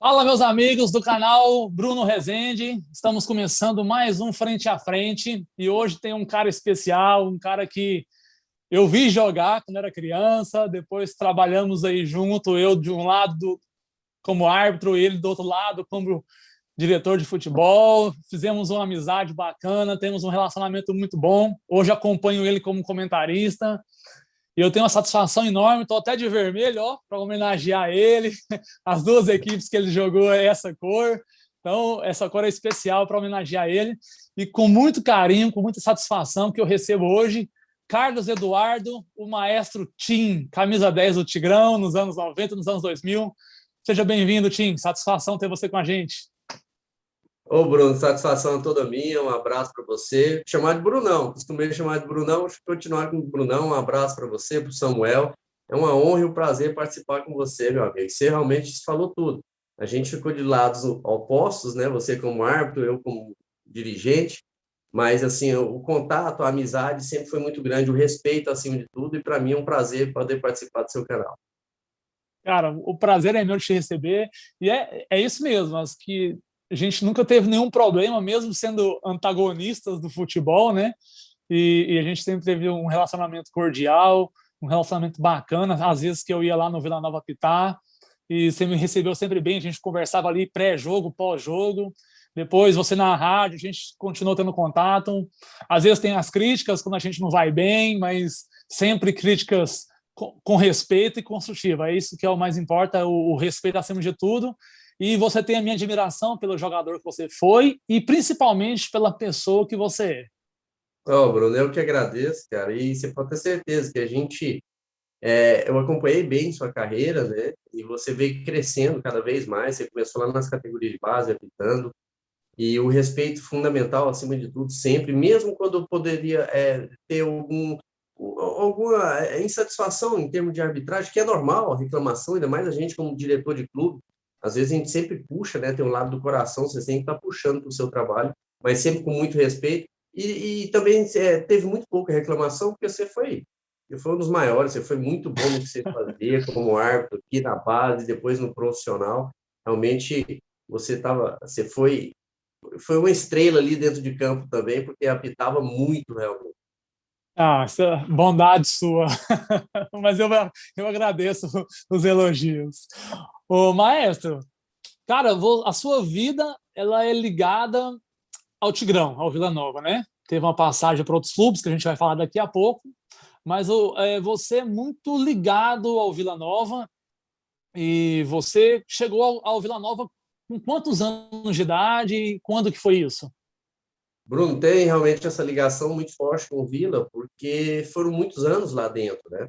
Fala, meus amigos do canal Bruno Rezende. Estamos começando mais um Frente a Frente e hoje tem um cara especial, um cara que eu vi jogar quando era criança, depois trabalhamos aí junto, eu de um lado como árbitro, ele do outro lado como diretor de futebol. Fizemos uma amizade bacana, temos um relacionamento muito bom. Hoje acompanho ele como comentarista. E eu tenho uma satisfação enorme, estou até de vermelho, ó, para homenagear ele. As duas equipes que ele jogou é essa cor. Então, essa cor é especial para homenagear ele. E com muito carinho, com muita satisfação que eu recebo hoje, Carlos Eduardo, o maestro Tim, camisa 10 do Tigrão, nos anos 90, nos anos 2000. Seja bem-vindo, Tim. Satisfação ter você com a gente. Ô, Bruno, satisfação toda minha, um abraço para você. Chamar de Brunão, costumei chamar de Brunão, acho que continuar com o Brunão, um abraço para você, para o Samuel. É uma honra e um prazer participar com você, meu amigo. Você realmente falou tudo. A gente ficou de lados opostos, né? Você como árbitro, eu como dirigente, mas assim, o contato, a amizade sempre foi muito grande, o respeito acima de tudo, e para mim é um prazer poder participar do seu canal. Cara, o prazer é meu de te receber. E é isso mesmo, mas que a gente nunca teve nenhum problema, mesmo sendo antagonistas do futebol, né? E a gente sempre teve um relacionamento cordial, um relacionamento bacana. Às vezes que eu ia lá no Vila Nova apitar, e você me recebeu sempre bem, a gente conversava ali pré-jogo, pós-jogo. Depois você na rádio, a gente continuou tendo contato. Às vezes tem as críticas quando a gente não vai bem, mas sempre críticas com respeito e construtiva. É isso que é o mais importa, o respeito acima de tudo. E você tem a minha admiração pelo jogador que você foi e principalmente pela pessoa que você é. Ô, Bruno, eu que agradeço, cara, e você pode ter certeza que a gente eu acompanhei bem sua carreira, né? E você veio crescendo cada vez mais. Você começou lá nas categorias de base, apitando, e o respeito fundamental, acima de tudo, sempre, mesmo quando poderia ter alguma insatisfação em termos de arbitragem, que é normal, a reclamação, ainda mais a gente como diretor de clube, às vezes a gente sempre puxa, né? Tem um lado do coração, você sempre está puxando para o seu trabalho, mas sempre com muito respeito. E também teve muito pouca reclamação, porque você foi um dos maiores, você foi muito bom no que você fazia como árbitro aqui na base, depois no profissional. Realmente você foi uma estrela ali dentro de campo também, porque apitava muito realmente. Ah, essa bondade sua. Mas eu agradeço os elogios. Ô, maestro, cara, a sua vida ela é ligada ao Tigrão, ao Vila Nova, né? Teve uma passagem para outros clubes que a gente vai falar daqui a pouco, mas você é muito ligado ao Vila Nova e você chegou ao Vila Nova com quantos anos de idade e quando que foi isso? Bruno, tem realmente essa ligação muito forte com o Vila, porque foram muitos anos lá dentro, né?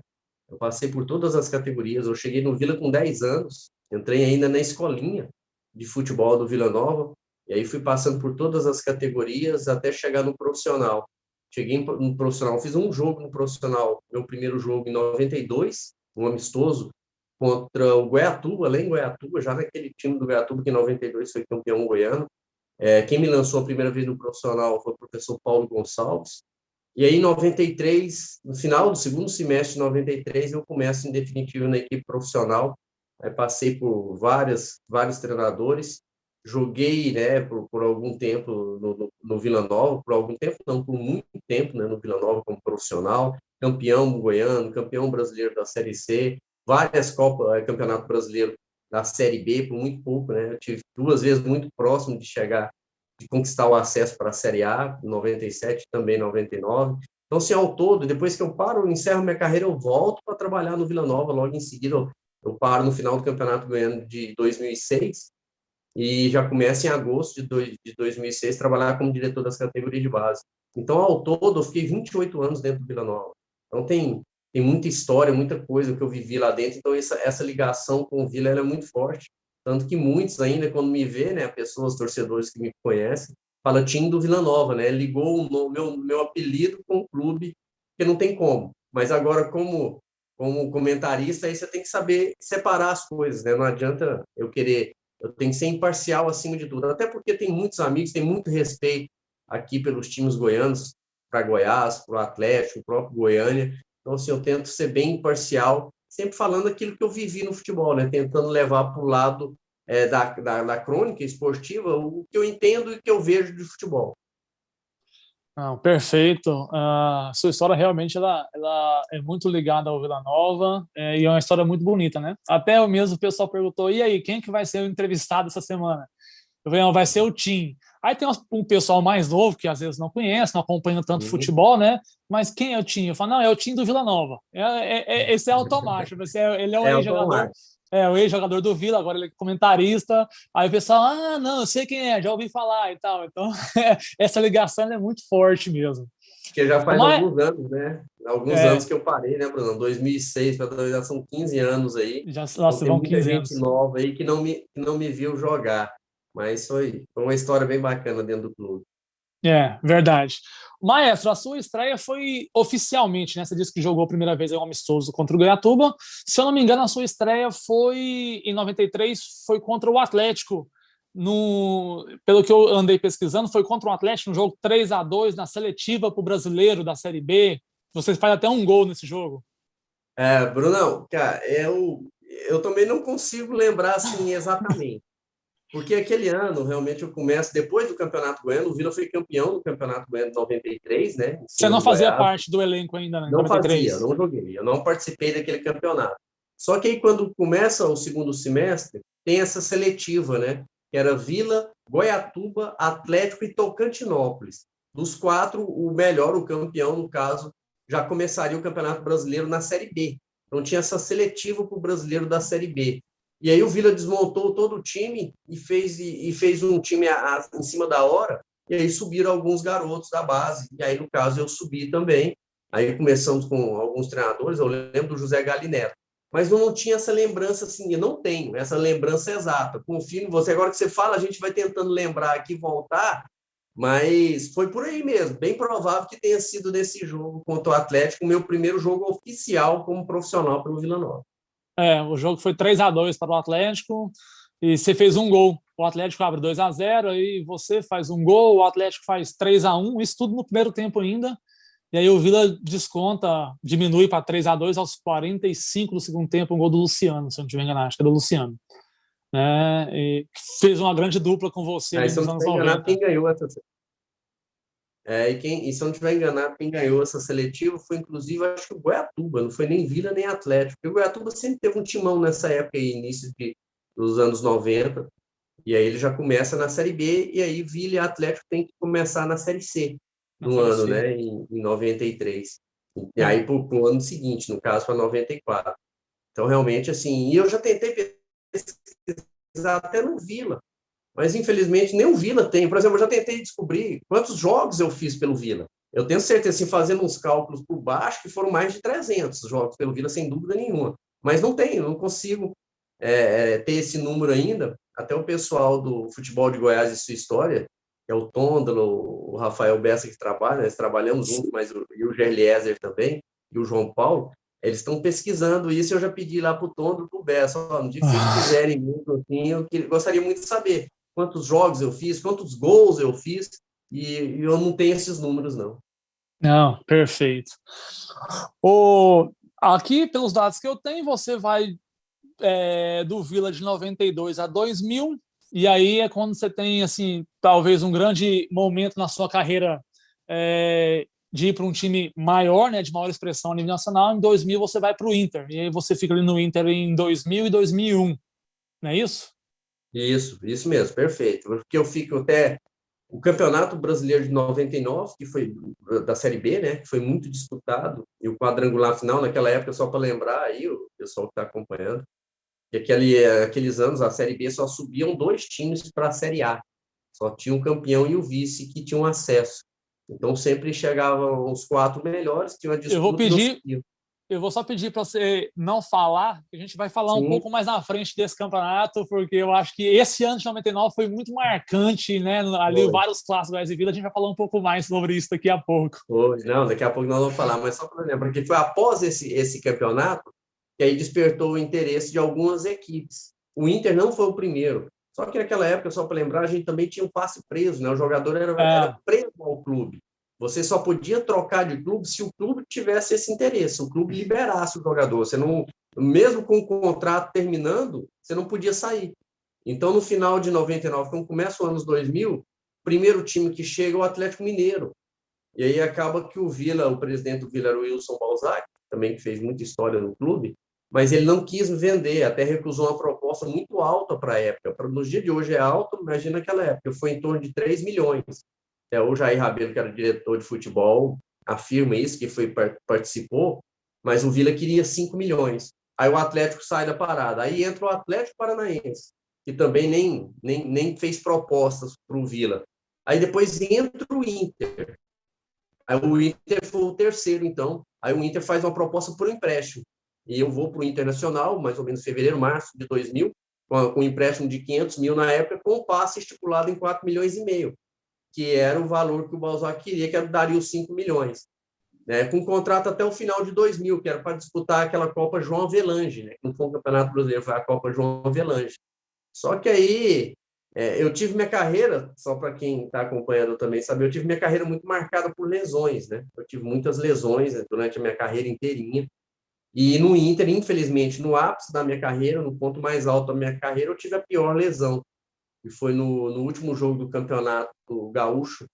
Eu passei por todas as categorias. Eu cheguei no Vila com 10 anos, entrei ainda na escolinha de futebol do Vila Nova, e aí fui passando por todas as categorias até chegar no profissional. Cheguei no profissional, fiz um jogo no profissional, meu primeiro jogo em 92, um amistoso, contra o Goiatuba, lá em Goiatuba, já naquele time do Goiatuba que em 92 foi campeão goiano. Quem me lançou a primeira vez no profissional foi o professor Paulo Gonçalves. E aí, em 93, no final do segundo semestre de 93, eu começo em definitivo na equipe profissional. Aí passei por vários treinadores, joguei, né, por algum tempo no Vila Nova, por algum tempo não, por muito tempo, né, no Vila Nova como profissional, campeão goiano, campeão brasileiro da Série C, várias Copas, Campeonato Brasileiro da Série B, por muito pouco, né? Eu tive duas vezes muito próximo de conquistar o acesso para a Série A, em 97, também em 99. Então, assim, ao todo, depois que eu paro, eu encerro minha carreira, eu volto para trabalhar no Vila Nova, logo em seguida eu paro no final do Campeonato Goiano de 2006 e já começo em agosto de 2006 trabalhar como diretor das categorias de base. Então, ao todo, eu fiquei 28 anos dentro do Vila Nova. Então, tem muita história, muita coisa que eu vivi lá dentro. Então, essa ligação com o Vila ela é muito forte. Tanto que muitos ainda, quando me vê, né, pessoas, torcedores que me conhecem, fala time do Vila Nova, né? Ligou o meu apelido com o clube, que não tem como. Mas agora, como comentarista, aí você tem que saber separar as coisas, né? Não adianta eu tenho que ser imparcial acima de tudo. Até porque tem muitos amigos, tem muito respeito aqui pelos times goianos, para Goiás, para o Atlético, o próprio Goiânia. Então, assim, eu tento ser bem imparcial, sempre falando aquilo que eu vivi no futebol, né? Tentando levar para o lado da crônica esportiva o que eu entendo e o que eu vejo de futebol. Não, perfeito. Sua história realmente ela é muito ligada ao Vila Nova, e é uma história muito bonita, né? Até mesmo o pessoal perguntou, e aí, quem que vai ser o entrevistado essa semana? Eu falei, não, vai ser o Tim. Aí tem um pessoal mais novo que às vezes não conhece, não acompanha tanto futebol, né? Mas quem é o Tim? Eu falo, não, é o Tim do Vila Nova. Esse é automático. Ele é o ex-jogador. É o ex-jogador do Vila, agora ele é comentarista. Aí o pessoal, não, eu sei quem é, já ouvi falar e tal. Então, essa ligação é muito forte mesmo. Porque já faz Mas, alguns anos, né? Alguns anos que eu parei, né, Bruno? 2006, já são 15 anos aí. já Então, se tem vão muita 15 gente anos. nova aí que não me viu jogar. Mas foi uma história bem bacana dentro do clube. Verdade. Maestro, a sua estreia foi oficialmente, né? Você disse que jogou a primeira vez em um amistoso contra o Goiatuba. Se eu não me engano, a sua estreia foi em 93, foi contra o Atlético. Pelo que eu andei pesquisando, foi contra o Atlético no jogo 3-2 na seletiva para o Brasileiro da Série B. Vocês fazem até um gol nesse jogo. Brunão, cara, eu também não consigo lembrar assim exatamente. Porque aquele ano, realmente, eu começo, depois do Campeonato Goiano, o Vila foi campeão do Campeonato Goiano de 93, né? Em Você cima não do fazia Goiás. parte do elenco ainda, né, em Não fazia, 93. não joguei, eu não participei daquele campeonato. Só que aí, quando começa o segundo semestre, tem essa seletiva, né? Que era Vila, Goiatuba, Atlético e Tocantinópolis. Dos quatro, o melhor, o campeão, no caso, já começaria o Campeonato Brasileiro na Série B. Então, tinha essa seletiva para o brasileiro da Série B. E aí o Vila desmontou todo o time e fez um time em cima da hora, e aí subiram alguns garotos da base. E aí, no caso, eu subi também. Aí começamos com alguns treinadores, eu lembro do José Galineto. Mas eu não tinha essa lembrança assim, eu não tenho essa lembrança exata. Confio em você. Agora que você fala, a gente vai tentando lembrar aqui, voltar, mas foi por aí mesmo. Bem provável que tenha sido nesse jogo contra o Atlético, o meu primeiro jogo oficial como profissional pelo Vila Nova. O jogo foi 3-2 para o Atlético e você fez um gol. O Atlético abre 2-0, aí você faz um gol, o Atlético faz 3-1, isso tudo no primeiro tempo ainda. E aí o Vila desconta, diminui para 3-2 aos 45 do segundo tempo, um gol do Luciano, se eu não estiver enganado, acho que é do Luciano. Né? E fez uma grande dupla com você ali Se eu nos não anos estiver enganado, 90. quem ganhou essa e se eu não estiver enganado, quem ganhou essa seletiva foi, inclusive, acho que o Goiatuba, não foi nem Vila nem Atlético. Porque o Goiatuba sempre teve um timão nessa época, aí, início dos anos 90, e aí ele já começa na Série B, e aí Vila e Atlético tem que começar na Série C Na no Série ano, C. né, em 93. E aí para o ano seguinte, no caso, para 94. Então, realmente, assim, e eu já tentei pesquisar até no Vila, mas infelizmente nem o Vila tem. Por exemplo, eu já tentei descobrir quantos jogos eu fiz pelo Vila. Eu tenho certeza, assim, fazendo uns cálculos por baixo, que foram mais de 300 jogos pelo Vila, sem dúvida nenhuma. Mas não tenho, não consigo ter esse número ainda. Até o pessoal do futebol de Goiás e sua história, que é o Tondelo, o Rafael Bessa que trabalha, nós trabalhamos juntos, mas e o Gerliezer também, e o João Paulo, eles estão pesquisando isso. Eu já pedi lá para o Tondelo e para o Bessa, no dia que vocês quiserem muito, assim, eu gostaria muito de saber quantos jogos eu fiz, quantos gols eu fiz, e eu não tenho esses números, não. Não, perfeito. Aqui, pelos dados que eu tenho, você vai do Vila de 92 a 2000, e aí é quando você tem, assim, talvez um grande momento na sua carreira de ir para um time maior, né, de maior expressão a nível nacional. Em 2000 você vai para o Inter, e aí você fica ali no Inter em 2000 e 2001, não é isso? Isso mesmo, perfeito. Porque eu fico até o Campeonato Brasileiro de 99, que foi da Série B, né, que foi muito disputado, e o quadrangular final, naquela época, só para lembrar aí, o pessoal que está acompanhando, que aqueles anos, a Série B só subiam 2 times para a Série A. Só tinha o campeão e o vice que tinham acesso. Então, sempre chegavam os 4 melhores, tinha uma Eu vou disputa e não pedir subiam. Eu vou só pedir para você não falar, que a gente vai falar um Sim, pouco mais na frente desse campeonato, porque eu acho que esse ano de 99 foi muito marcante, né? Ali foi. vários clássicos Goiás e Vila, a gente vai falar um pouco mais sobre isso daqui a pouco. Foi. Não, daqui a pouco nós vamos falar, mas só para lembrar, porque foi após esse campeonato que aí despertou o interesse de algumas equipes. O Inter não foi o primeiro. Só que naquela época, só para lembrar, a gente também tinha um passe preso, né? O jogador era preso ao clube. Você só podia trocar de clube se o clube tivesse esse interesse, se o clube liberasse o jogador. Você não, mesmo com o contrato terminando, você não podia sair. Então, no final de 99, quando começa os anos 2000, o primeiro time que chega é o Atlético Mineiro. E aí acaba que o Vila, o presidente do Vila era o Wilson Balzac, também que fez muita história no clube, mas ele não quis vender, até recusou uma proposta muito alta para a época. Nos dias de hoje é alto, imagina naquela época, foi em torno de 3 milhões. O Jair Rabelo, que era diretor de futebol, afirma isso, que participou, mas o Vila queria 5 milhões. Aí o Atlético sai da parada. Aí entra o Atlético Paranaense, que também nem fez propostas para o Vila. Aí depois entra o Inter. Aí o Inter foi o terceiro, então. Aí o Inter faz uma proposta por empréstimo. E eu vou para o Internacional, mais ou menos fevereiro, março de 2000, com um empréstimo de 500 mil na época, com um passe estipulado em 4 milhões e meio, que era o valor que o Balzac queria, que daria os 5 milhões. Né? Com um contrato até o final de 2000, que era para disputar aquela Copa João Avelange, né? Que não foi um campeonato brasileiro, foi a Copa João Avelange. Só que aí eu tive minha carreira, só para quem está acompanhando também saber, eu tive minha carreira muito marcada por lesões, né? Eu tive muitas lesões, né, durante a minha carreira inteirinha. E no Inter, infelizmente, no ápice da minha carreira, no ponto mais alto da minha carreira, eu tive a pior lesão, que foi no último jogo do Campeonato Gaúcho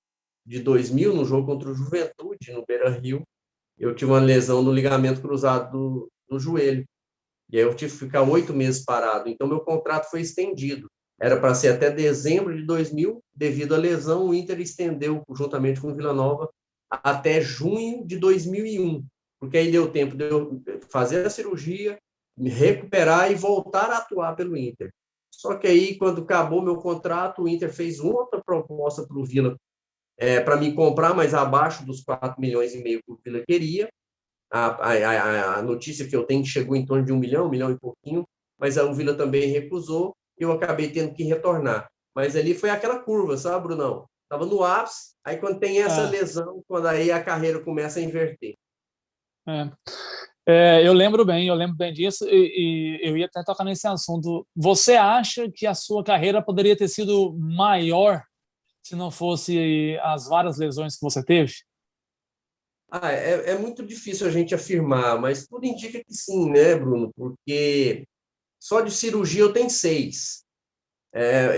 de 2000, no jogo contra o Juventude, no Beira-Rio. Eu tive uma lesão no ligamento cruzado do joelho. E aí eu tive que ficar 8 meses parado. Então, meu contrato foi estendido. Era para ser até dezembro de 2000. Devido à lesão, o Inter estendeu, juntamente com o Vila Nova, até junho de 2001. Porque aí deu tempo de eu fazer a cirurgia, me recuperar e voltar a atuar pelo Inter. Só que aí, quando acabou meu contrato, o Inter fez outra proposta para o Vila, para me comprar, mas abaixo dos 4 milhões e meio que o Vila queria. A notícia que eu tenho chegou em torno de 1 milhão e pouquinho, mas o Vila também recusou, e eu acabei tendo que retornar. Mas ali foi aquela curva, sabe, Brunão? Estava no ápice, aí quando tem essa lesão, quando aí a carreira começa a inverter. Eu lembro bem disso, e eu ia até tocar nesse assunto. Você acha que a sua carreira poderia ter sido maior se não fosse as várias lesões que você teve? É muito difícil a gente afirmar, mas tudo indica que sim, né, Bruno? Porque só de cirurgia eu tenho 6.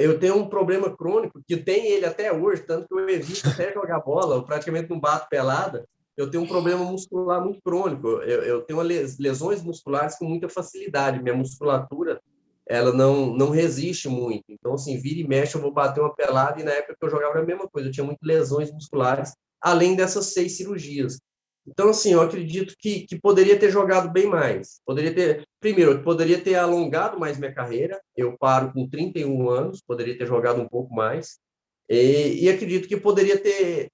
Eu tenho um problema crônico, que tem ele até hoje, tanto que eu evito até jogar bola, eu praticamente não bato pelada. Eu tenho um problema muscular muito crônico. Eu tenho lesões musculares com muita facilidade. Minha musculatura, ela não resiste muito. Então, assim, vira e mexe, eu vou bater uma pelada, e na época que eu jogava era a mesma coisa. Eu tinha muitas lesões musculares, além dessas 6 cirurgias. Então, assim, eu acredito que poderia ter jogado bem mais. Primeiro, eu poderia ter alongado mais minha carreira. Eu paro com 31 anos, poderia ter jogado um pouco mais. E acredito que poderia ter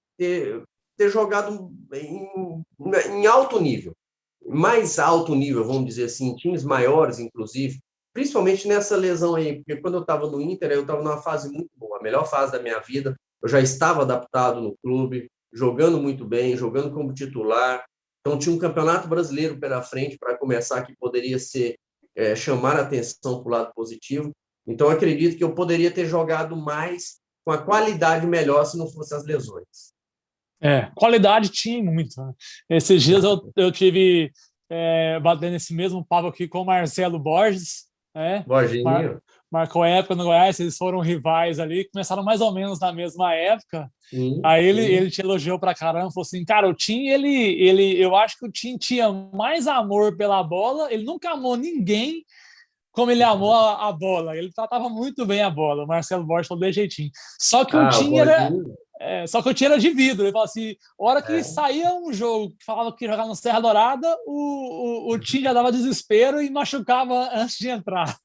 jogado em alto nível. Mais alto nível, vamos dizer assim, em times maiores, inclusive. Principalmente nessa lesão aí, porque quando eu estava no Inter, eu estava numa fase muito boa, a melhor fase da minha vida. Eu já estava adaptado no clube, jogando muito bem, jogando como titular. Então, tinha um campeonato brasileiro pela frente para começar, que poderia chamar a atenção para o lado positivo. Então, acredito que eu poderia ter jogado mais, com a qualidade melhor, se não fossem as lesões. Qualidade tinha muito, né? Esses dias eu tive batendo esse mesmo papo aqui com o Marcelo Borges, né? Borginho. Marcou época no Goiás, eles foram rivais ali, começaram mais ou menos na mesma época. Sim, aí ele te elogiou pra caramba, falou assim, cara, o Tim, eu acho que o Tim tinha mais amor pela bola, ele nunca amou ninguém como ele amou a bola, ele tratava muito bem a bola, o Marcelo Borges falou de jeitinho. Só que o Tim era de vidro, ele falou assim, a hora que saía um jogo que falava que jogava no Serra Dourada, o Tim já dava desespero e machucava antes de entrar.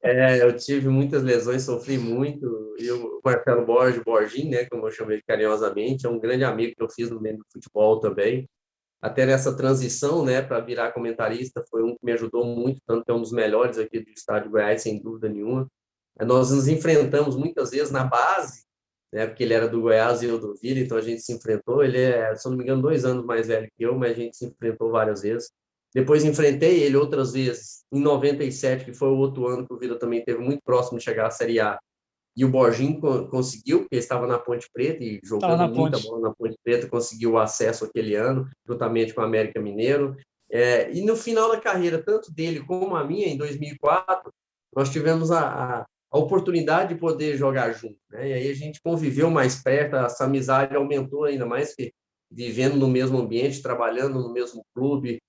Eu tive muitas lesões, sofri muito, e o Marcelo Borginho, né, como eu chamei carinhosamente, é um grande amigo que eu fiz no meio do futebol também. Até nessa transição, né, para virar comentarista, foi um que me ajudou muito, tanto que é um dos melhores aqui do estado de Goiás, sem dúvida nenhuma. Nós nos enfrentamos muitas vezes na base, né, porque ele era do Goiás e eu do Vila, então a gente se enfrentou. Ele se eu não me engano, 2 anos mais velho que eu, mas a gente se enfrentou várias vezes. Depois enfrentei ele outras vezes, em 97, que foi o outro ano que o Vila também teve muito próximo de chegar à Série A. E o Borginho conseguiu, porque estava na Ponte Preta e jogando muita bola na Ponte Preta, conseguiu o acesso aquele ano, juntamente com o América Mineiro. E no final da carreira, tanto dele como a minha, em 2004, nós tivemos a a oportunidade de poder jogar junto, né? E aí a gente conviveu mais perto, essa amizade aumentou ainda mais, que vivendo no mesmo ambiente, trabalhando no mesmo clube,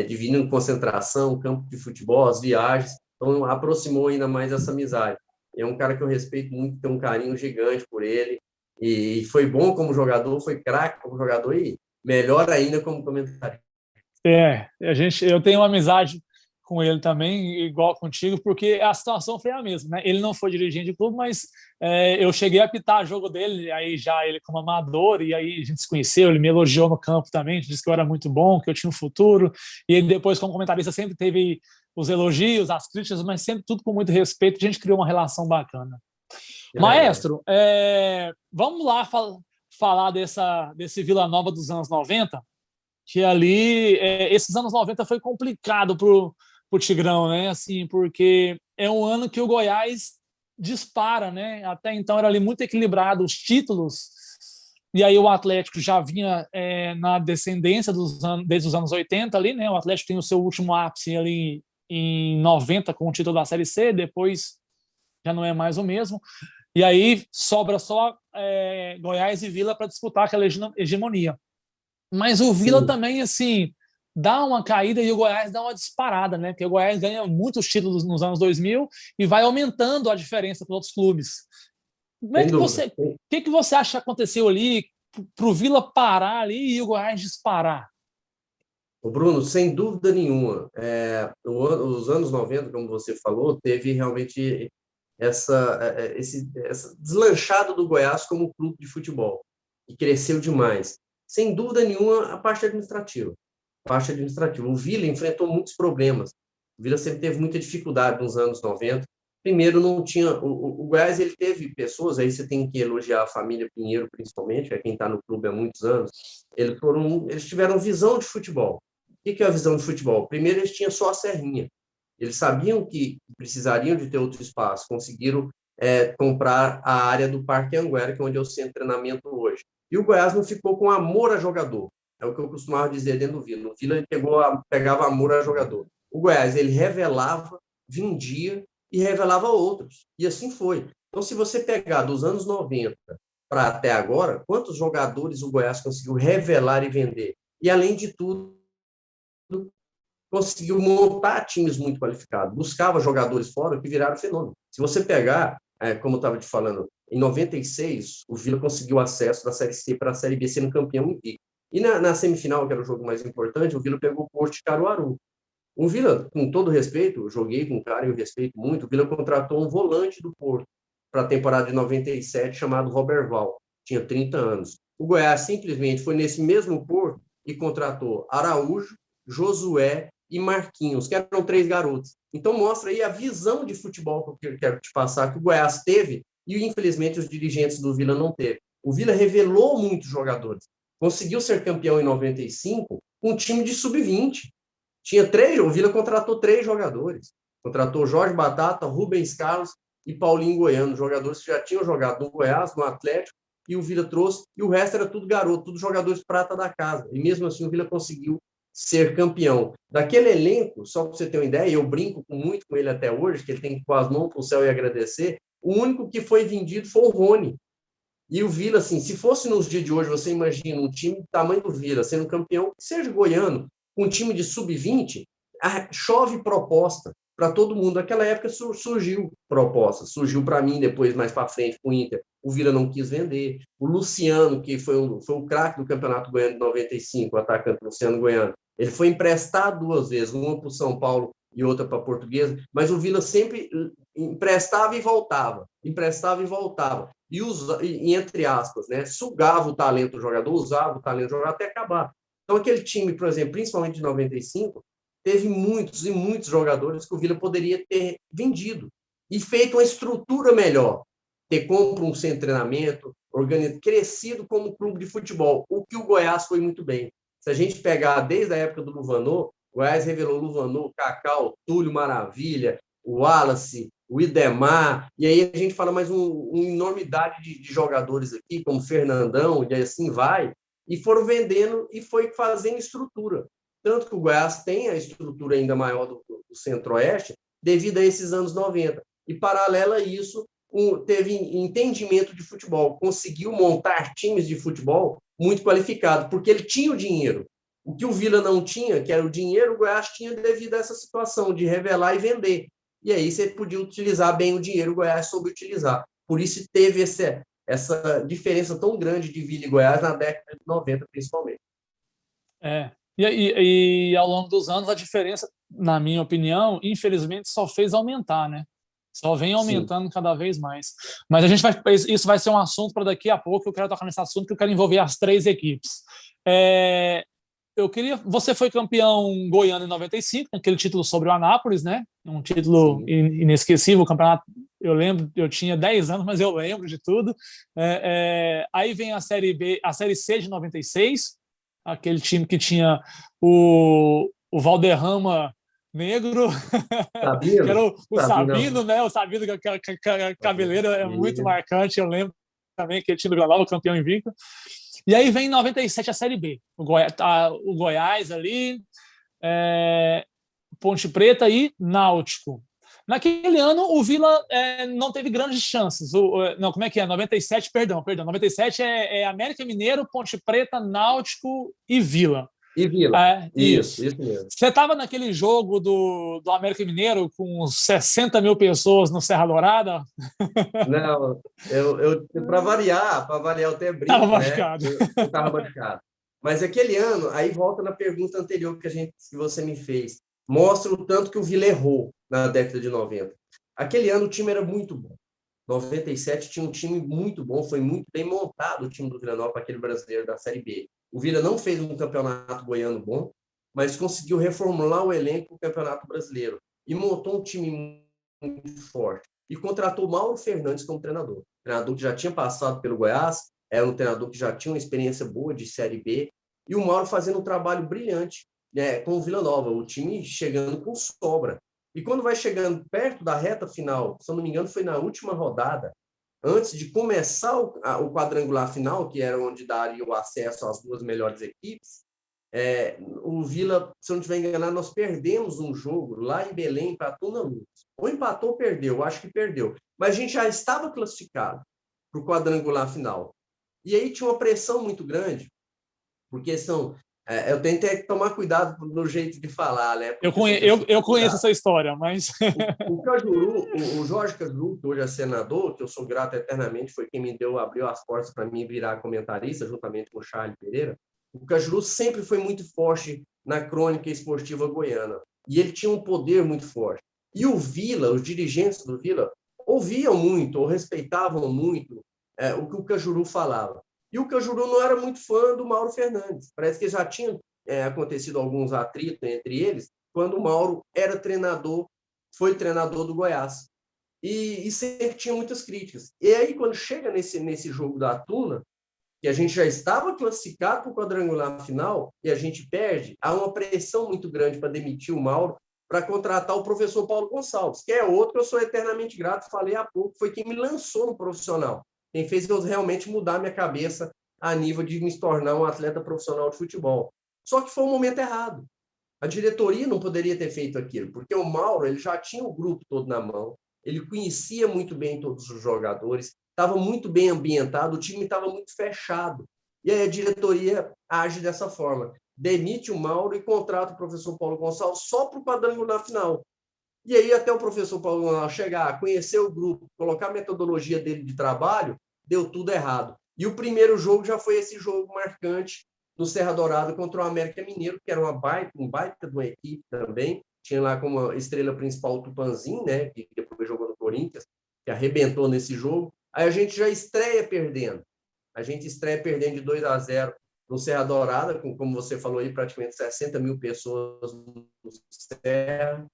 dividindo concentração, campo de futebol, as viagens, então aproximou ainda mais essa amizade. É um cara que eu respeito muito, tenho um carinho gigante por ele, e foi bom como jogador, foi craque como jogador, e melhor ainda como comentarista. Eu tenho uma amizade com ele também, igual contigo, porque a situação foi a mesma, né? Ele não foi dirigente de clube, mas eu cheguei a apitar jogo dele, aí já ele como amador, e aí a gente se conheceu, ele me elogiou no campo também, disse que eu era muito bom, que eu tinha um futuro, e ele depois, como comentarista, sempre teve os elogios, as críticas, mas sempre tudo com muito respeito, a gente criou uma relação bacana. Que legal. Maestro, vamos lá falar desse Vila Nova dos anos 90, que ali, esses anos 90 foi complicado pro Tigrão, né? Assim, porque é um ano que o Goiás dispara, né? Até então era ali muito equilibrado os títulos, e aí o Atlético já vinha na descendência desde os anos 80 ali, né? O Atlético tem o seu último ápice ali em 90 com o título da Série C, depois já não é mais o mesmo. E aí sobra só Goiás e Vila para disputar aquela hegemonia. Mas o Vila Sim. também, assim, dá uma caída e o Goiás dá uma disparada, né? Porque o Goiás ganha muitos títulos nos anos 2000 e vai aumentando a diferença para outros clubes. Como é Sem que dúvida. você, o que você acha que aconteceu ali para o Vila parar ali e o Goiás disparar? O Bruno, sem dúvida nenhuma, os anos 90, como você falou, teve realmente essa deslanchada do Goiás como clube de futebol, que cresceu demais. Sem dúvida nenhuma, a parte administrativa. O Vila enfrentou muitos problemas. O Vila sempre teve muita dificuldade nos anos 90. Primeiro, não tinha... O Goiás, ele teve pessoas, aí você tem que elogiar a família Pinheiro, principalmente, que é quem está no clube há muitos anos. Eles tiveram visão de futebol. O que é a visão de futebol? Primeiro, eles tinham só a Serrinha. Eles sabiam que precisariam de ter outro espaço, conseguiram comprar a área do Parque Anguera, que é onde é o centro de treinamento hoje. E o Goiás não ficou com amor a jogador. É o que eu costumava dizer dentro do Vila. O Vila ele pegava amor a jogador. O Goiás ele revelava, vendia e revelava outros. E assim foi. Então, se você pegar dos anos 90 para até agora, quantos jogadores o Goiás conseguiu revelar e vender? E, além de tudo, conseguiu montar times muito qualificados, buscava jogadores fora que viraram fenômeno. Se você pegar, como eu estava te falando, em 96, o Vila conseguiu acesso da Série C para a Série B, sendo campeão invicto. E na semifinal, que era o jogo mais importante, o Vila pegou o Porto de Caruaru. O Vila, com todo respeito, eu joguei com o cara e eu respeito muito, o Vila contratou um volante do Porto para a temporada de 97, chamado Roberval, tinha 30 anos. O Goiás simplesmente foi nesse mesmo Porto e contratou Araújo, Josué e Marquinhos, que eram 3 garotos. Então mostra aí a visão de futebol que eu quero te passar, que o Goiás teve e, infelizmente, os dirigentes do Vila não teve. O Vila revelou muitos jogadores. Conseguiu ser campeão em 95 com um time de sub-20. O Vila contratou 3 jogadores. Contratou Jorge Batata, Rubens Carlos e Paulinho Goiano, jogadores que já tinham jogado no Goiás, no Atlético, e o Vila trouxe, e o resto era tudo garoto, tudo jogadores prata da casa. E mesmo assim o Vila conseguiu ser campeão. Daquele elenco, só para você ter uma ideia, eu brinco muito com ele até hoje, que ele tem que pôr as mãos para o céu e agradecer, o único que foi vendido foi o Rony. E o Vila, assim, se fosse nos dias de hoje, você imagina um time do tamanho do Vila sendo campeão, seja goiano, com um time de sub-20, chove proposta para todo mundo. Naquela época surgiu proposta, surgiu para mim depois, mais para frente, com o Inter. O Vila não quis vender. O Luciano, que foi o craque do Campeonato Goiano de 95, o atacante Luciano Goiano, ele foi emprestado 2 vezes, uma para o São Paulo e outra para a Portuguesa, mas o Vila sempre emprestava e voltava, e entre aspas, né, sugava o talento do jogador, usava o talento do jogador até acabar. Então, aquele time, por exemplo, principalmente de 95, teve muitos e muitos jogadores que o Vila poderia ter vendido e feito uma estrutura melhor, ter compra um centro de treinamento, crescido como clube de futebol, o que o Goiás foi muito bem. Se a gente pegar desde a época do Luvanor, o Goiás revelou Luvanor, Cacau, Túlio Maravilha, o Wallace, o Idemar, e aí a gente fala mais uma enormidade de jogadores aqui, como Fernandão, e assim vai, e foram vendendo e foi fazendo estrutura. Tanto que o Goiás tem a estrutura ainda maior do Centro-Oeste devido a esses anos 90. e, paralelo a isso, teve entendimento de futebol, conseguiu montar times de futebol muito qualificados, porque ele tinha o dinheiro. O que o Vila não tinha, que era o dinheiro, o Goiás tinha devido a essa situação de revelar e vender. E aí você podia utilizar bem o dinheiro, o Goiás soube utilizar. Por isso teve essa diferença tão grande de Vila e Goiás na década de 90, principalmente. E ao longo dos anos, a diferença, na minha opinião, infelizmente, só fez aumentar, né? Só vem aumentando cada vez mais. Mas isso vai ser um assunto para daqui a pouco. Eu quero tocar nesse assunto, que eu quero envolver as 3 equipes. Você foi campeão goiano em 95, aquele título sobre o Anápolis, né? Um título inesquecível, o campeonato. Eu lembro, eu tinha 10 anos, mas eu lembro de tudo. Aí vem a Série B, a Série C de 96, aquele time que tinha o Valderrama negro, Sabino, que era o Sabino, né? O Sabino, que a cabeleira é muito marcante. Eu lembro também que ele tinha do Granal, o campeão invicto. E aí vem em 97 a Série B. O Goiás ali, Ponte Preta e Náutico. Naquele ano, o Vila não teve grandes chances. Não, como é que é? 97, perdão. 97 é América Mineiro, Ponte Preta, Náutico e Vila. E Vila. Isso mesmo. Você estava naquele jogo do América Mineiro com 60 mil pessoas no Serra Dourada? Não, para variar, eu até brinco, Estava machucado. Eu estava machucado. Mas aquele ano, aí volta na pergunta anterior que você me fez, mostra o tanto que o Vila errou na década de 90. Aquele ano o time era muito bom. 97 tinha um time muito bom, foi muito bem montado o time do Vila Nova para aquele brasileiro da Série B. O Vila não fez um campeonato goiano bom, mas conseguiu reformular o elenco do Campeonato Brasileiro e montou um time muito forte. E contratou Mauro Fernandes como treinador. Treinador que já tinha passado pelo Goiás, era um treinador que já tinha uma experiência boa de Série B, e o Mauro fazendo um trabalho brilhante, né, com o Vila Nova, o time chegando com sobra. E quando vai chegando perto da reta final, se eu não me engano, foi na última rodada, antes de começar o quadrangular final, que era onde daria o acesso às 2 melhores equipes, o Vila, se eu não estiver enganado, nós perdemos um jogo lá em Belém para a Tuna Luz. Ou empatou ou perdeu, acho que perdeu. Mas a gente já estava classificado para o quadrangular final. E aí tinha uma pressão muito grande, porque eu tenho que tomar cuidado no jeito de falar, né? Eu conheço essa história, mas... O Cajuru, o Jorge Cajuru, que hoje é senador, que eu sou grato eternamente, foi quem abriu as portas para mim virar comentarista, juntamente com o Charles Pereira. O Cajuru sempre foi muito forte na crônica esportiva goiana. E ele tinha um poder muito forte. E o Vila, os dirigentes do Vila, ouviam muito, ou respeitavam muito o que o Cajuru falava. E o Cajuru não era muito fã do Mauro Fernandes. Parece que já tinha acontecido alguns atritos entre eles, quando o Mauro foi treinador do Goiás. E sempre tinha muitas críticas. E aí, quando chega nesse jogo da Tuna, que a gente já estava classificado para o quadrangular final e a gente perde, há uma pressão muito grande para demitir o Mauro, para contratar o professor Paulo Gonçalves, que é outro que eu sou eternamente grato, falei há pouco, foi quem me lançou no profissional, quem fez eu realmente mudar minha cabeça a nível de me tornar um atleta profissional de futebol. Só que foi um momento errado. A diretoria não poderia ter feito aquilo, porque o Mauro ele já tinha o grupo todo na mão, ele conhecia muito bem todos os jogadores, estava muito bem ambientado, o time estava muito fechado. E aí a diretoria age dessa forma. Demite o Mauro e contrata o professor Paulo Gonçalves só para o quadrangular final. E aí até o professor Paulo Gonçalves chegar, conhecer o grupo, colocar a metodologia dele de trabalho, deu tudo errado. E o primeiro jogo já foi esse jogo marcante no Serra Dourada contra o América Mineiro, que era um baita de uma equipe também. Tinha lá como estrela principal o Tupanzinho, né, que depois jogou no Corinthians, que arrebentou nesse jogo. Aí a gente já estreia perdendo. A gente estreia perdendo de 2-0 no Serra Dourada, como você falou aí, praticamente 60 mil pessoas no Serra.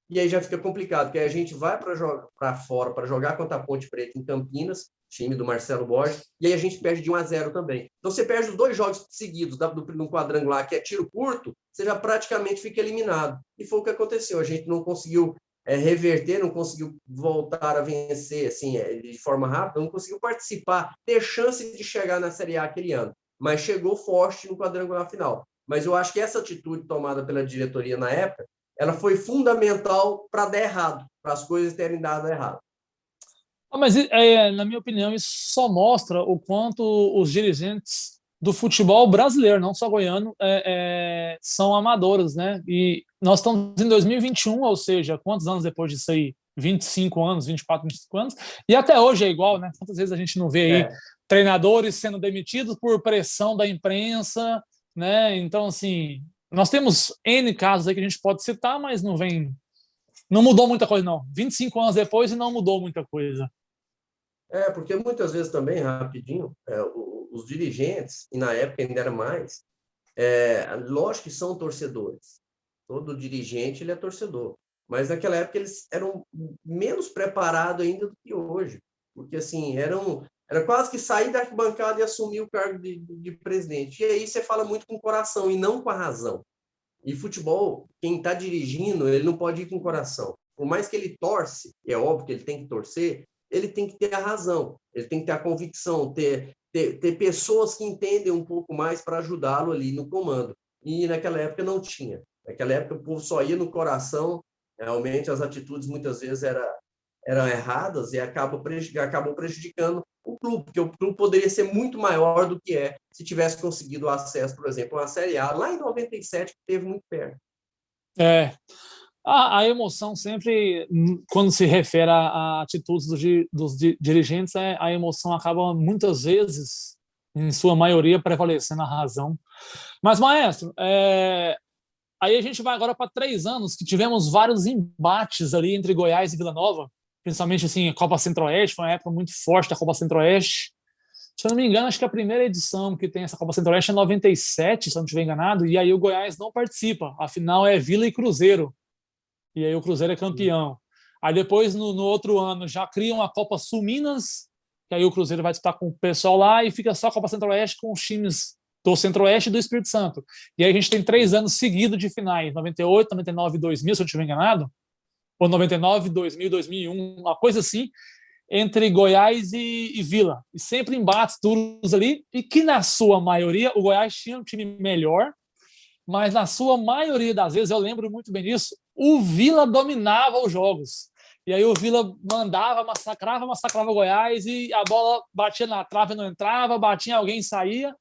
E aí já fica complicado, porque a gente vai para fora para jogar contra a Ponte Preta em Campinas, time do Marcelo Borges, e aí a gente perde de 1-0 também. Então você perde os 2 jogos seguidos no quadrangular, que é tiro curto, você já praticamente fica eliminado. E foi o que aconteceu. A gente não conseguiu reverter, não conseguiu voltar a vencer assim, de forma rápida, não conseguiu participar, ter chance de chegar na Série A aquele ano, mas chegou forte no quadrangular final. Mas eu acho que essa atitude tomada pela diretoria na época, ela foi fundamental para dar errado. para as coisas terem dado errado. Mas, na minha opinião, isso só mostra o quanto os dirigentes do futebol brasileiro, não só goiano, são amadores, né? E nós estamos em 2021, ou seja, quantos anos depois disso aí? 25 anos, 24, 25 anos, e até hoje é igual, né? Quantas vezes a gente não vê aí treinadores sendo demitidos por pressão da imprensa, né? Então, assim, nós temos N casos aí que a gente pode citar, mas não mudou muita coisa, não. 25 anos depois e não mudou muita coisa. Porque muitas vezes também, rapidinho, os dirigentes, e na época ainda era mais, lógico que são torcedores. Todo dirigente ele é torcedor. Mas naquela época eles eram menos preparados ainda do que hoje. Porque, assim, era quase que sair da arquibancada e assumir o cargo de presidente. E aí você fala muito com o coração e não com a razão. E futebol, quem está dirigindo, ele não pode ir com o coração. Por mais que ele torce, é óbvio que ele tem que torcer, ele tem que ter a razão, ele tem que ter a convicção, ter pessoas que entendem um pouco mais para ajudá-lo ali no comando. E naquela época não tinha. Naquela época o povo só ia no coração, realmente as atitudes muitas vezes eram erradas e acabou prejudicando o clube, porque o clube poderia ser muito maior do que se tivesse conseguido acesso, por exemplo, à Série A, lá em 97, que teve muito perto. A emoção sempre, quando se refere a atitudes dos dirigentes, a emoção acaba muitas vezes, em sua maioria, prevalecendo a razão. Mas, maestro, aí a gente vai agora para 3 anos que tivemos vários embates ali entre Goiás e Vila Nova, principalmente assim, a Copa Centro-Oeste, foi uma época muito forte da Copa Centro-Oeste. Se eu não me engano, acho que a primeira edição que tem essa Copa Centro-Oeste é 97, se eu não estiver enganado, e aí o Goiás não participa. Afinal, é Vila e Cruzeiro. E aí o Cruzeiro é campeão. Aí depois, no outro ano, já criam a Copa Sul Minas, que aí o Cruzeiro vai disputar com o pessoal lá e fica só a Copa Centro-Oeste com os times do Centro-Oeste e do Espírito Santo. E aí a gente tem 3 anos seguidos de finais, 98, 99 e 2000, se eu não estiver enganado, ou 99, 2000, 2001, uma coisa assim, entre Goiás e Vila. E sempre embates duros ali, e que na sua maioria o Goiás tinha um time melhor, mas na sua maioria das vezes, eu lembro muito bem disso, o Vila dominava os jogos. E aí o Vila mandava, massacrava o Goiás e a bola batia na trave e não entrava, batia em alguém e saía.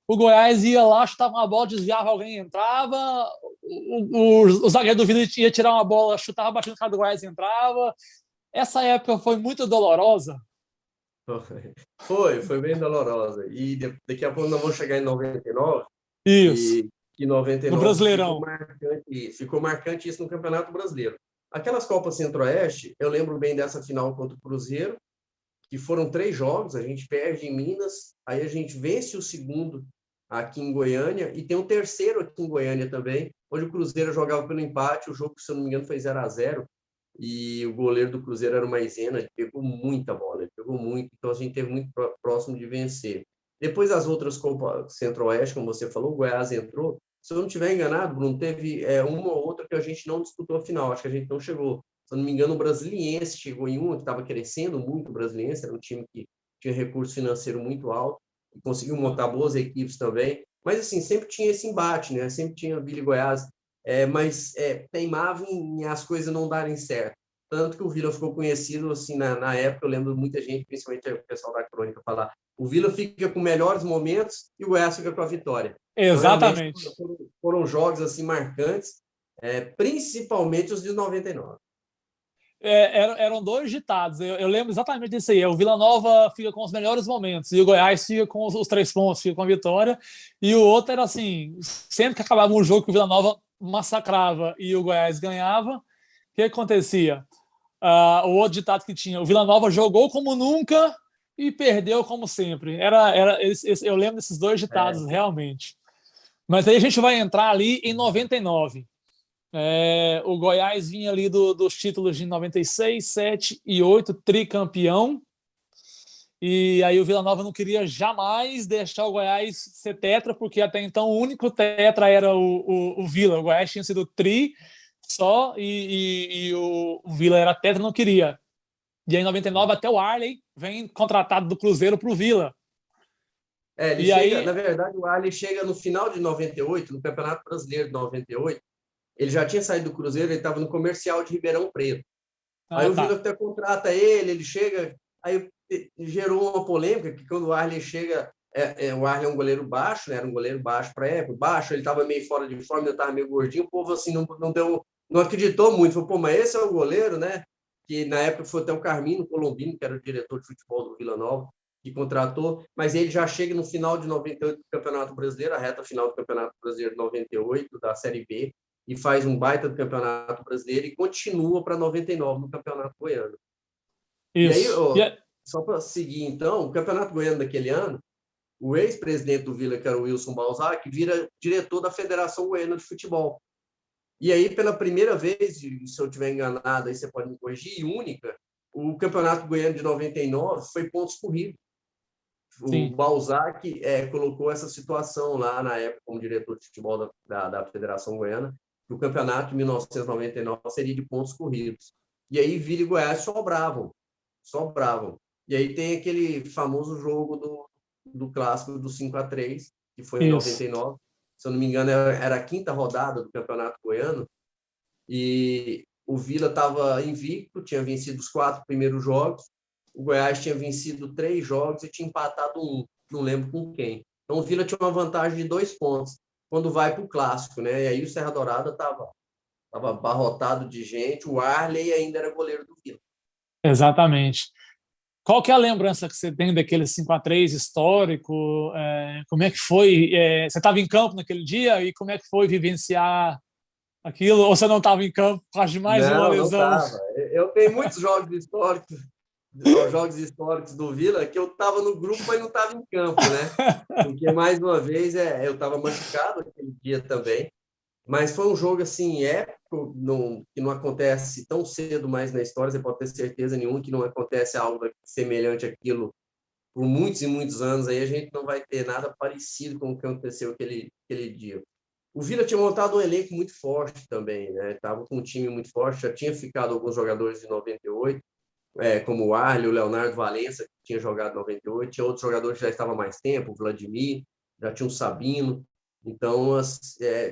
O Goiás ia lá, chutava uma bola, desviava alguém e entrava. O zagueiro do Vila ia tirar uma bola, chutava, batia no cara do Goiás e entrava. Essa época foi muito dolorosa. Foi bem dolorosa. E daqui a pouco nós vamos chegar em 99. Isso. E 99 no Brasileirão. Ficou marcante isso no Campeonato Brasileiro. Aquelas Copas Centro-Oeste, eu lembro bem dessa final contra o Cruzeiro, que foram 3 jogos, a gente perde em Minas, aí a gente vence o segundo aqui em Goiânia, e tem um terceiro aqui em Goiânia também, onde o Cruzeiro jogava pelo empate, o jogo, se eu não me engano, foi 0-0, e o goleiro do Cruzeiro era o Maisena, ele pegou muita bola, ele pegou muito, então a gente teve muito próximo de vencer. Depois das outras Copas Centro-Oeste, como você falou, o Goiás entrou. Se eu não estiver enganado, Bruno, teve uma ou outra que a gente não disputou a final, acho que a gente não chegou. Se eu não me engano, o Brasiliense chegou em uma, que estava crescendo muito, o Brasiliense era um time que tinha recurso financeiro muito alto, e conseguiu montar boas equipes também, mas assim, sempre tinha esse embate, né? Sempre tinha Vila e Goiás, mas teimava em as coisas não darem certo. Tanto que o Vila ficou conhecido, assim, na época, eu lembro muita gente, principalmente o pessoal da crônica, falar: o Vila fica com melhores momentos e o Goiás fica com a vitória. Exatamente. Então, foram jogos assim marcantes, principalmente os de 99. Eram 2 ditados. Eu lembro exatamente disso aí. O Vila Nova fica com os melhores momentos e o Goiás fica com os 3 pontos, fica com a vitória. E o outro era assim: sempre que acabava um jogo que o Vila Nova massacrava e o Goiás ganhava, o que acontecia? O outro ditado que tinha: o Vila Nova jogou como nunca e perdeu como sempre. Eu lembro desses 2 ditados, realmente. Mas aí a gente vai entrar ali em 99. O Goiás vinha ali dos títulos de 96, 7 e 8, tricampeão. E aí o Vila Nova não queria jamais deixar o Goiás ser tetra, porque até então o único tetra era o Vila. O Goiás tinha sido tri só e o Vila era tetra, não queria. E aí em 99 até o Arley vem contratado do Cruzeiro para o Vila. Na verdade, o Arley chega no final de 98, no Campeonato Brasileiro de 98. Ele já tinha saído do Cruzeiro, ele estava no Comercial de Ribeirão Preto. Aí Ah, o tá. Vila até contrata ele, ele chega, aí gerou uma polêmica, que quando o Arley chega, o Arley é um goleiro baixo, né? Era um goleiro baixo para a época, baixo, ele estava meio fora de forma, ele estava meio gordinho, o povo assim não acreditou muito, falou, pô, mas esse é o goleiro, né? Que na época foi até o Carmino Colombino, que era o diretor de futebol do Vila Nova, que contratou, mas ele já chega no final de 98 do Campeonato Brasileiro, a reta final do Campeonato Brasileiro de 98, da Série B, e faz um baita do Campeonato Brasileiro e continua para 99 no Campeonato Goiano. E aí, Isso. só para seguir, então, o Campeonato Goiano daquele ano, o ex-presidente do Vila, que era o Wilson Balzac, vira diretor da Federação Goiana de Futebol. E aí, pela primeira vez, se eu estiver enganado, aí você pode me corrigir, e única, o Campeonato Goiano de 99 foi pontos corridos. O Sim. Balzac colocou essa situação lá na época como diretor de futebol da Federação Goiana, que o campeonato de 1999 seria de pontos corridos. E aí Vila e Goiás sobravam. E aí tem aquele famoso jogo do clássico do 5-3, que foi em Isso. 99. Se eu não me engano, era a quinta rodada do Campeonato Goiano, e o Vila estava invicto, tinha vencido os 4 primeiros jogos, o Goiás tinha vencido 3 jogos e tinha empatado 1, não lembro com quem. Então o Vila tinha uma vantagem de 2 pontos quando vai para o clássico, né? E aí o Serra Dourada estava abarrotado de gente, o Arley ainda era goleiro do Vila. Exatamente. Qual que é a lembrança que você tem daquele 5-3 histórico? Como é que foi? Você estava em campo naquele dia e como é que foi vivenciar aquilo? Ou você não estava em campo por causa de mais uma Não lesão? estava. Eu tenho muitos jogos históricos do Vila que eu estava no grupo, mas não estava em campo, né? Porque, mais uma vez, eu estava machucado aquele dia também. Mas foi um jogo assim épico, que não acontece tão cedo mais na história, você pode ter certeza nenhuma que não acontece algo semelhante àquilo por muitos e muitos anos. Aí a gente não vai ter nada parecido com o que aconteceu aquele dia. O Vila tinha montado um elenco muito forte também, né? Estava com um time muito forte, já tinha ficado alguns jogadores de 98, como o Arley, o Leonardo Valença, que tinha jogado em 98, tinha outros jogadores que já estavam há mais tempo, o Vladimir, já tinha o Sabino. Então,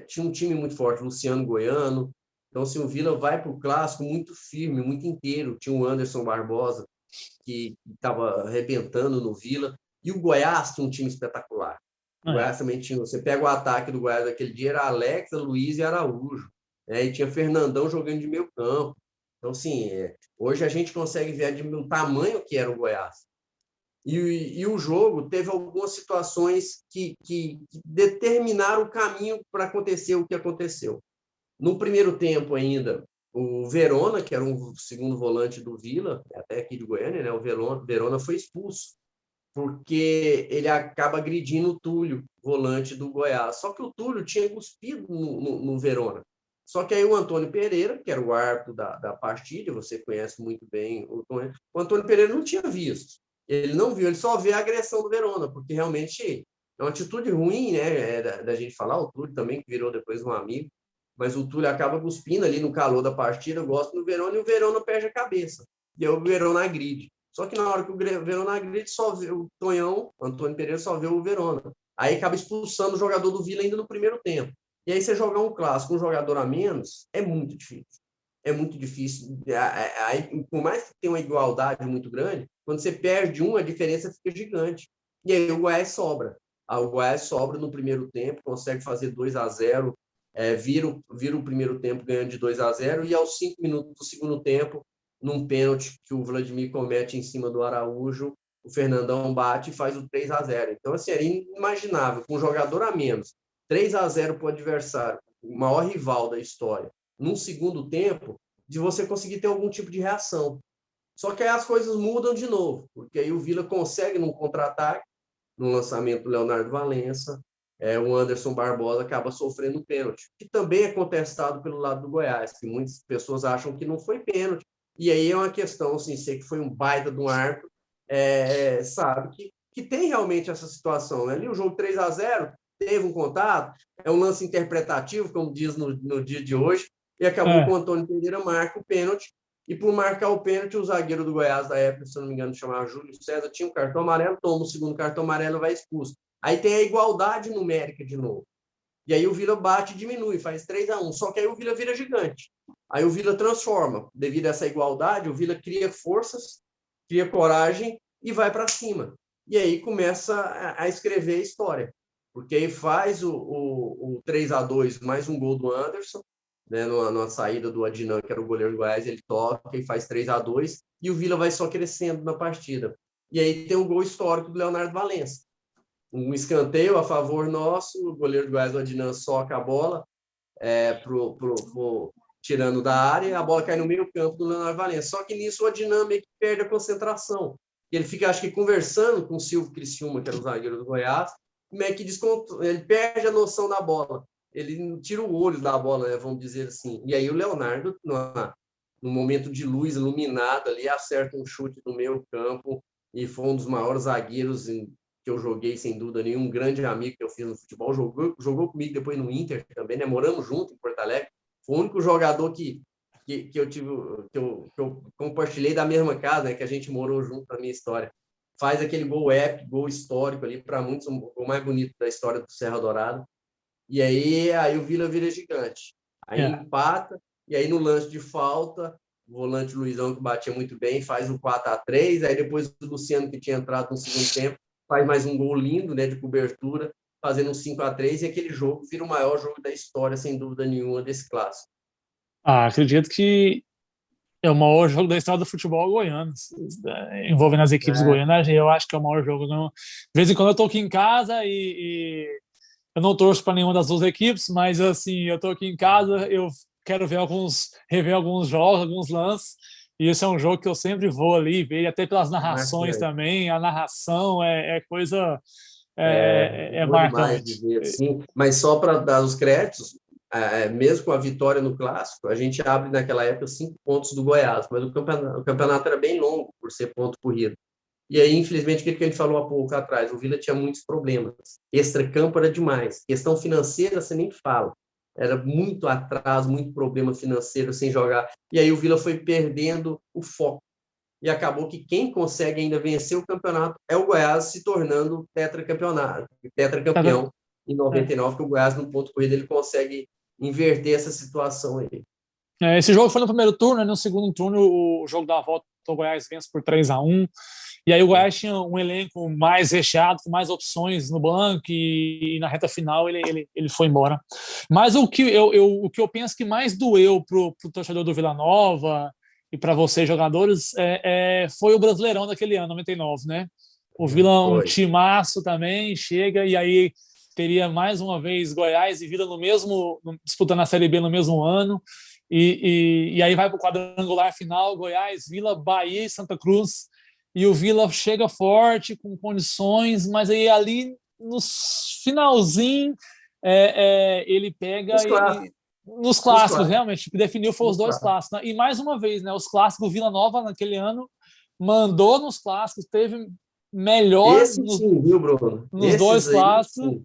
tinha um time muito forte, Luciano Goiano. Então, assim, o Vila vai para o clássico muito firme, muito inteiro. Tinha o Anderson Barbosa, que estava arrebentando no Vila. E o Goiás tinha um time espetacular. O Goiás também tinha. Você pega o ataque do Goiás daquele dia, era Alex, Luiz e Araújo. E tinha Fernandão jogando de meio campo. Então, assim, hoje a gente consegue ver o tamanho que era o Goiás. E o jogo teve algumas situações que determinaram o caminho para acontecer o que aconteceu. No primeiro tempo ainda, o Verona, que era um segundo volante do Vila, até aqui de Goiânia, né? O Verona foi expulso, porque ele acaba agredindo o Túlio, volante do Goiás. Só que o Túlio tinha cuspido no Verona. Só que aí o Antônio Pereira, que era o árbitro da partida, você conhece muito bem o Antônio Pereira não tinha visto. Ele não viu, ele só vê a agressão do Verona, porque realmente é uma atitude ruim, né, da gente falar. O Túlio também, que virou depois um amigo, mas o Túlio acaba cuspindo ali no calor da partida, gosta do Verona, e o Verona perde a cabeça. E aí o Verona agride. Só que na hora que o Verona agride, só vê o Tonhão, Antônio Pereira, só vê o Verona. Aí acaba expulsando o jogador do Vila ainda no primeiro tempo. E aí você jogar um clássico, um jogador a menos, é muito difícil. É muito difícil. Aí, por mais que tenha uma igualdade muito grande, quando você perde um, a diferença fica gigante. E aí o Goiás sobra. O Goiás sobra no primeiro tempo, consegue fazer 2-0, vira o primeiro tempo ganhando de 2-0, e aos 5 minutos do segundo tempo, num pênalti que o Vladimir comete em cima do Araújo, o Fernandão bate e faz o 3-0. Então, assim, era inimaginável, com um jogador a menos, 3-0 para o adversário, o maior rival da história, num segundo tempo, de você conseguir ter algum tipo de reação. Só que aí as coisas mudam de novo, porque aí o Vila consegue, num contra-ataque, no lançamento do Leonardo Valença, o Anderson Barbosa acaba sofrendo pênalti, que também é contestado pelo lado do Goiás, que muitas pessoas acham que não foi pênalti. E aí é uma questão, assim, sei que foi um baita de um árbitro, sabe que tem realmente essa situação. Né? Ali o jogo 3-0 teve um contato, é um lance interpretativo, como diz no dia de hoje, e acabou com o Antônio Pereira marca o pênalti, e por marcar o pênalti, o zagueiro do Goiás da época, se não me engano, chamava Júlio César, tinha um cartão amarelo, toma o segundo cartão amarelo, vai expulso. Aí tem a igualdade numérica de novo. E aí o Vila bate e diminui, faz 3-1. Só que aí o Vila vira gigante. Aí o Vila transforma. Devido a essa igualdade, o Vila cria forças, cria coragem e vai para cima. E aí começa a escrever a história. Porque aí faz o 3-2 mais um gol do Anderson, né, numa saída do Adnan, que era o goleiro do Goiás, ele toca e faz 3-2, e o Vila vai só crescendo na partida. E aí tem um gol histórico do Leonardo Valença. Um escanteio a favor nosso, o goleiro do Goiás, o Adnan, soca a bola tirando da área, a bola cai no meio campo do Leonardo Valença. Só que nisso o Adnan meio que perde a concentração. Ele fica, acho que, conversando com o Silvio Criciúma, que era o zagueiro do Goiás, meio que ele perde a noção da bola. Ele tira o olho da bola, né, vamos dizer assim. E aí o Leonardo, no momento de luz iluminada ali, acerta um chute no meio campo e foi um dos maiores zagueiros que eu joguei, sem dúvida nenhuma, um grande amigo que eu fiz no futebol, jogou comigo depois no Inter também, né? Moramos junto em Porto Alegre. Foi o único jogador que eu tive, que eu compartilhei da mesma casa, né? Que a gente morou junto na minha história. Faz aquele gol épico, gol histórico ali, para muitos, o mais bonito da história do Serra Dourada. E aí o Vila vira gigante. Aí empata, e aí no lance de falta, o volante Luizão, que batia muito bem, faz o 4-3, aí depois o Luciano, que tinha entrado no segundo tempo, faz mais um gol lindo, né, de cobertura, fazendo um 5-3, e aquele jogo vira o maior jogo da história, sem dúvida nenhuma, desse clássico. Acredito que é o maior jogo da história do futebol goiano, envolvendo as equipes goianas. Eu acho que é o maior jogo. Não. De vez em quando eu tô aqui em casa e eu não torço para nenhuma das duas equipes, mas assim, eu tô aqui em casa, eu quero rever alguns jogos, alguns lances, e esse é um jogo que eu sempre vou ali ver, até pelas narrações também. A narração é coisa É bom demais de marcante. ver assim, mas só para dar os créditos, mesmo com a vitória no Clássico, a gente abre naquela época 5 pontos do Goiás, mas o campeonato era bem longo por ser ponto corrido. E aí, infelizmente, o que ele falou há pouco atrás, o Vila tinha muitos problemas. Extracampo era demais. Questão financeira, você nem fala. Era muito atraso, muito problema financeiro sem jogar. E aí o Vila foi perdendo o foco. E acabou que quem consegue ainda vencer o campeonato é o Goiás, se tornando tetracampeão em 99, que o Goiás, no ponto corrido, ele consegue inverter essa situação aí. Esse jogo foi no primeiro turno, no segundo turno o jogo da volta, o Goiás vence por 3-1. E aí o Goiás tinha um elenco mais recheado, com mais opções no banco, e na reta final ele foi embora. Mas o que eu penso que mais doeu pro torcedor do Vila Nova e para vocês, jogadores, foi o Brasileirão daquele ano, 99, né? O Vila, um timaço também, chega, e aí teria mais uma vez Goiás e Vila disputando a Série B no mesmo ano. E aí vai para o quadrangular final, Goiás, Vila, Bahia e Santa Cruz, e o Vila chega forte, com condições, mas aí ali no finalzinho ele pega nos clássicos, realmente, que definiu foi os dois clássicos. Né? E mais uma vez, né, os clássicos, o Vila Nova naquele ano mandou nos clássicos, teve melhor viu, Bruno? Nos dois clássicos. Sim.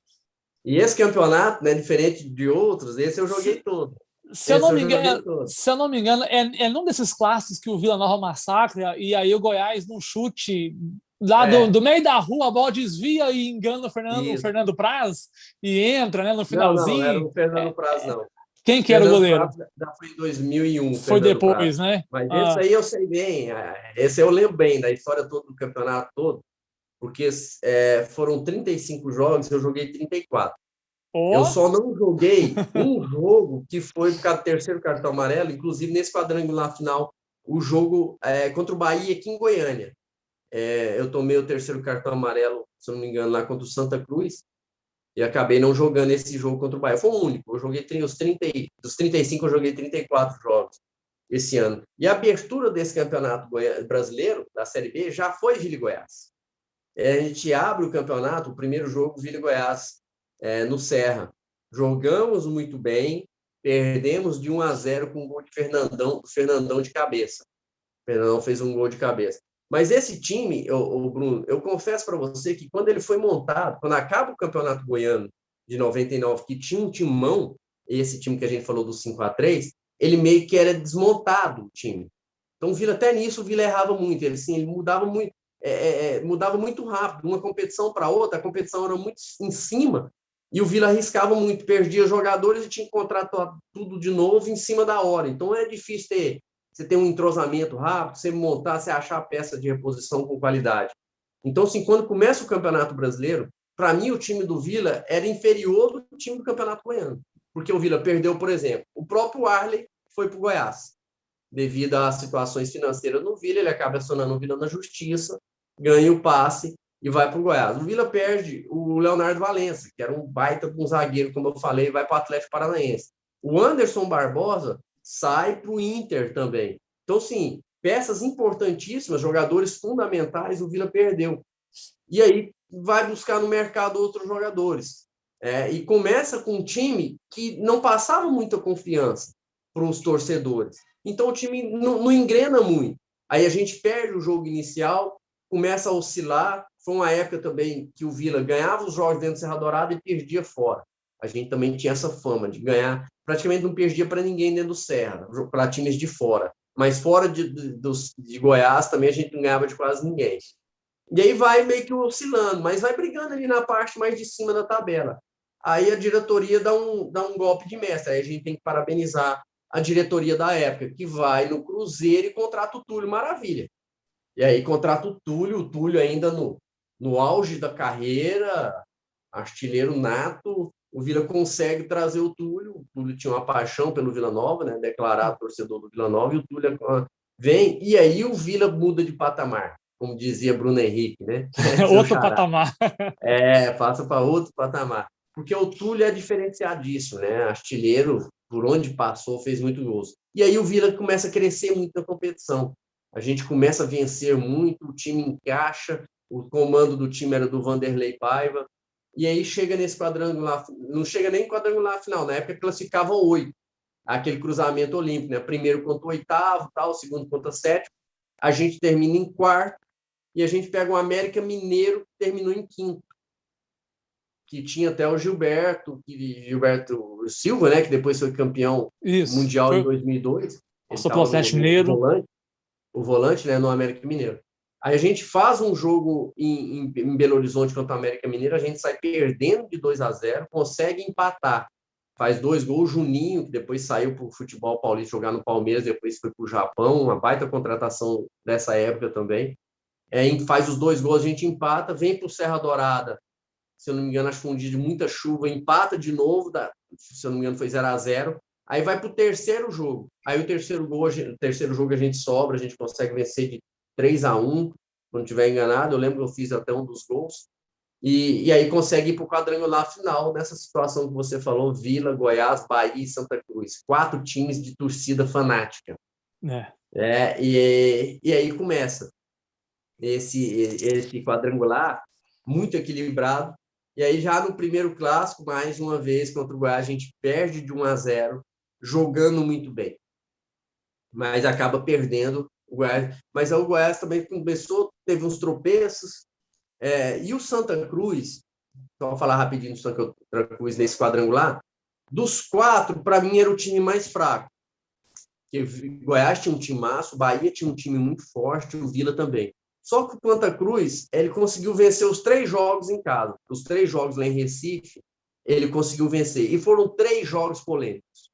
E esse campeonato, né, diferente de outros, esse eu joguei todo. Se eu não me engano, é num desses clássicos que o Vila Nova massacra, e aí o Goiás, num chute lá do meio da rua, a bola desvia e engana o Fernando Praz e entra, né, no finalzinho. Não era o Fernando Praz, não. Quem que era o goleiro? Já foi em 2001. Foi depois, né? Mas esse aí eu sei bem. Esse eu lembro bem da história toda do campeonato todo, porque foram 35 jogos, eu joguei 34. Eu só não joguei um jogo que foi por causa do terceiro cartão amarelo, inclusive nesse quadrangular final, o jogo contra o Bahia aqui em Goiânia. Eu tomei o terceiro cartão amarelo, se eu não me engano, lá contra o Santa Cruz, e acabei não jogando esse jogo contra o Bahia. Foi o único. Eu joguei dos 35, eu joguei 34 jogos esse ano. E a abertura desse campeonato brasileiro, da Série B, já foi Vila e Goiás. A gente abre o campeonato, o primeiro jogo, Vila e Goiás, no Serra. Jogamos muito bem, perdemos de 1-0 com um gol de Fernandão de cabeça. O Fernandão fez um gol de cabeça. Mas esse time, o Bruno, eu confesso para você que quando ele foi montado, quando acaba o Campeonato Goiano de 99, que tinha um timão, esse time que a gente falou do 5-3, ele meio que era desmontado, o time. Então, até nisso, o Vila errava muito. Ele mudava muito, mudava muito rápido, uma competição para outra, a competição era muito em cima, E o Vila arriscava muito, perdia jogadores e tinha que contratar tudo de novo em cima da hora. Então é difícil você ter um entrosamento rápido, você montar, você achar a peça de reposição com qualidade. Então, assim, quando começa o Campeonato Brasileiro, para mim o time do Vila era inferior do time do Campeonato Goiano. Porque o Vila perdeu, por exemplo, o próprio Arley foi para o Goiás. Devido às situações financeiras no Vila, ele acaba acionando o Vila na justiça, ganha o passe e vai para o Goiás. O Vila perde o Leonardo Valença, que era um baita de um zagueiro, como eu falei, vai para o Atlético Paranaense. O Anderson Barbosa sai para o Inter também. Então, sim, peças importantíssimas, jogadores fundamentais, o Vila perdeu. E aí vai buscar no mercado outros jogadores. E começa com um time que não passava muita confiança para os torcedores. Então o time não engrena muito. Aí a gente perde o jogo inicial, começa a oscilar. Foi uma época também que o Vila ganhava os jogos dentro do Serra Dourada e perdia fora. A gente também tinha essa fama de ganhar, praticamente não perdia para ninguém dentro do Serra, para times de fora. Mas fora de Goiás também a gente não ganhava de quase ninguém. E aí vai meio que oscilando, mas vai brigando ali na parte mais de cima da tabela. Aí a diretoria dá um golpe de mestre. Aí a gente tem que parabenizar a diretoria da época, que vai no Cruzeiro e contrata o Túlio Maravilha. E aí contrata o Túlio ainda no auge da carreira, artilheiro nato. O Vila consegue trazer o Túlio tinha uma paixão pelo Vila Nova, né? Declarado torcedor do Vila Nova, e o Túlio vem, e aí o Vila muda de patamar, como dizia Bruno Henrique, né? Outro patamar. Passa para outro patamar. Porque o Túlio é diferenciadíssimo, né? Artilheiro, por onde passou, fez muito gols. E aí o Vila começa a crescer muito na competição. A gente começa a vencer muito, o time encaixa, o comando do time era do Vanderlei Paiva, e aí chega nesse quadrangular, não chega nem quadrangular final, na época classificavam 8, aquele cruzamento olímpico, né? Primeiro contra o oitavo, tal, segundo contra o sétimo, a gente termina em quarto, e a gente pega o América Mineiro, que terminou em quinto, que tinha até o Gilberto Silva, né, que depois foi campeão Isso. mundial em 2002. Ele passou pelo estava Atlético Mineiro. o volante, né, no América Mineiro. Aí a gente faz um jogo em Belo Horizonte contra o América Mineiro, a gente sai perdendo de 2-0, consegue empatar. Faz 2 gols, Juninho, que depois saiu para o futebol paulista jogar no Palmeiras, depois foi para o Japão, uma baita contratação dessa época também. Faz os 2 gols, a gente empata, vem para o Serra Dourada, se eu não me engano, acho que foi um dia de muita chuva, empata de novo, se eu não me engano, foi 0-0. Aí vai para o terceiro jogo. Aí o terceiro jogo a gente sobra, a gente consegue vencer de 3-1, não estiver enganado. Eu lembro que eu fiz até um dos gols. E aí consegue ir para o quadrangular final, nessa situação que você falou, Vila, Goiás, Bahia e Santa Cruz. 4 times de torcida fanática. E aí começa esse quadrangular muito equilibrado. E aí já no primeiro clássico, mais uma vez, contra o Goiás, a gente perde de 1-0, jogando muito bem. Mas acaba perdendo o Goiás. Mas o Goiás também começou, teve uns tropeços. E o Santa Cruz, só vou falar rapidinho do Santa Cruz nesse quadrangular, dos 4, para mim, era o time mais fraco. Porque o Goiás tinha um time massa, o Bahia tinha um time muito forte, o Vila também. Só que o Santa Cruz, ele conseguiu vencer os 3 jogos em casa. Os 3 jogos lá em Recife, ele conseguiu vencer. E foram 3 jogos polêmicos.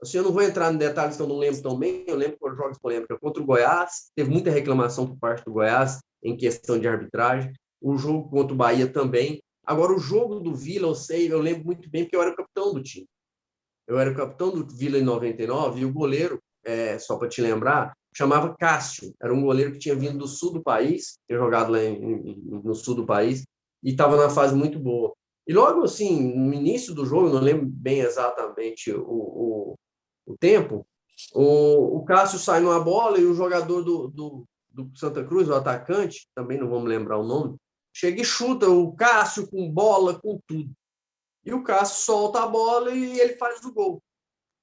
Assim, eu não vou entrar em detalhes que eu não lembro tão bem. Eu lembro que foram jogos polêmicos contra o Goiás. Teve muita reclamação por parte do Goiás em questão de arbitragem. O jogo contra o Bahia também. Agora, o jogo do Vila, eu lembro muito bem, porque eu era o capitão do time. Eu era o capitão do Vila em 99 e o goleiro, só para te lembrar, chamava Cássio, era um goleiro que tinha vindo do sul do país, tinha jogado lá no sul do país, e estava na fase muito boa. E logo assim, no início do jogo, não lembro bem exatamente o tempo, o Cássio sai numa bola e o jogador do Santa Cruz, o atacante, também não vamos lembrar o nome, chega e chuta o Cássio com bola, com tudo. E o Cássio solta a bola e ele faz o gol.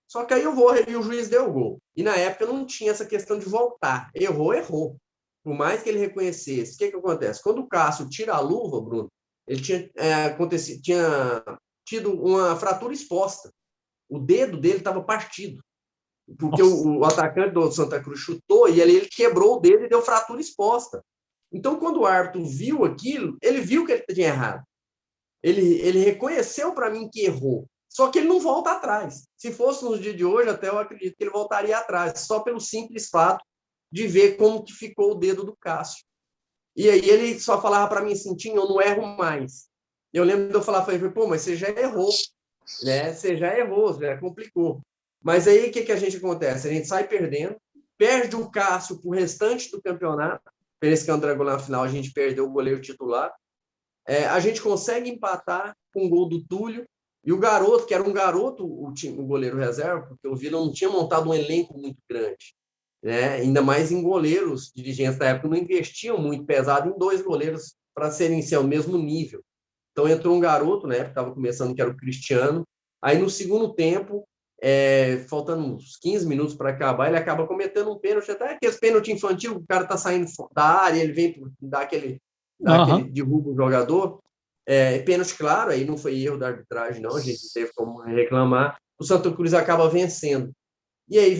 Só que aí e o juiz deu o gol. E na época não tinha essa questão de voltar. Errou. Por mais que ele reconhecesse. O que acontece? Quando o Cássio tira a luva, Bruno, ele tinha tido uma fratura exposta. O dedo dele estava partido. Porque o atacante do Santa Cruz chutou e ele quebrou o dedo e deu fratura exposta. Então, quando o árbitro viu aquilo, ele viu que ele tinha errado. Ele reconheceu para mim que errou, só que ele não volta atrás. Se fosse nos dias de hoje, até eu acredito que ele voltaria atrás, só pelo simples fato de ver como que ficou o dedo do Cássio. E aí ele só falava para mim assim, Tim, eu não erro mais. Eu lembro de eu falar para ele, pô, mas você já errou, né? Você já errou, já complicou. Mas aí o que a gente acontece? A gente sai perdendo, perde o Cássio para o restante do campeonato, esse quadrangular final a gente perdeu o goleiro titular, a gente consegue empatar com o gol do Túlio, e o garoto, que era um garoto, o goleiro reserva, porque o Vila não tinha montado um elenco muito grande, né? Ainda mais em goleiros, dirigentes da época não investiam muito pesado em 2 goleiros para serem ao mesmo nível. Então entrou um garoto, né, que estava começando, que era o Cristiano. Aí no segundo tempo, faltando uns 15 minutos para acabar, ele acaba cometendo um pênalti, até aquele pênalti infantil, o cara está saindo da área, ele vem dar aquele derruba o jogador. Pênalti, claro, aí não foi erro da arbitragem, não, a gente não teve como reclamar. O Santa Cruz acaba vencendo. E aí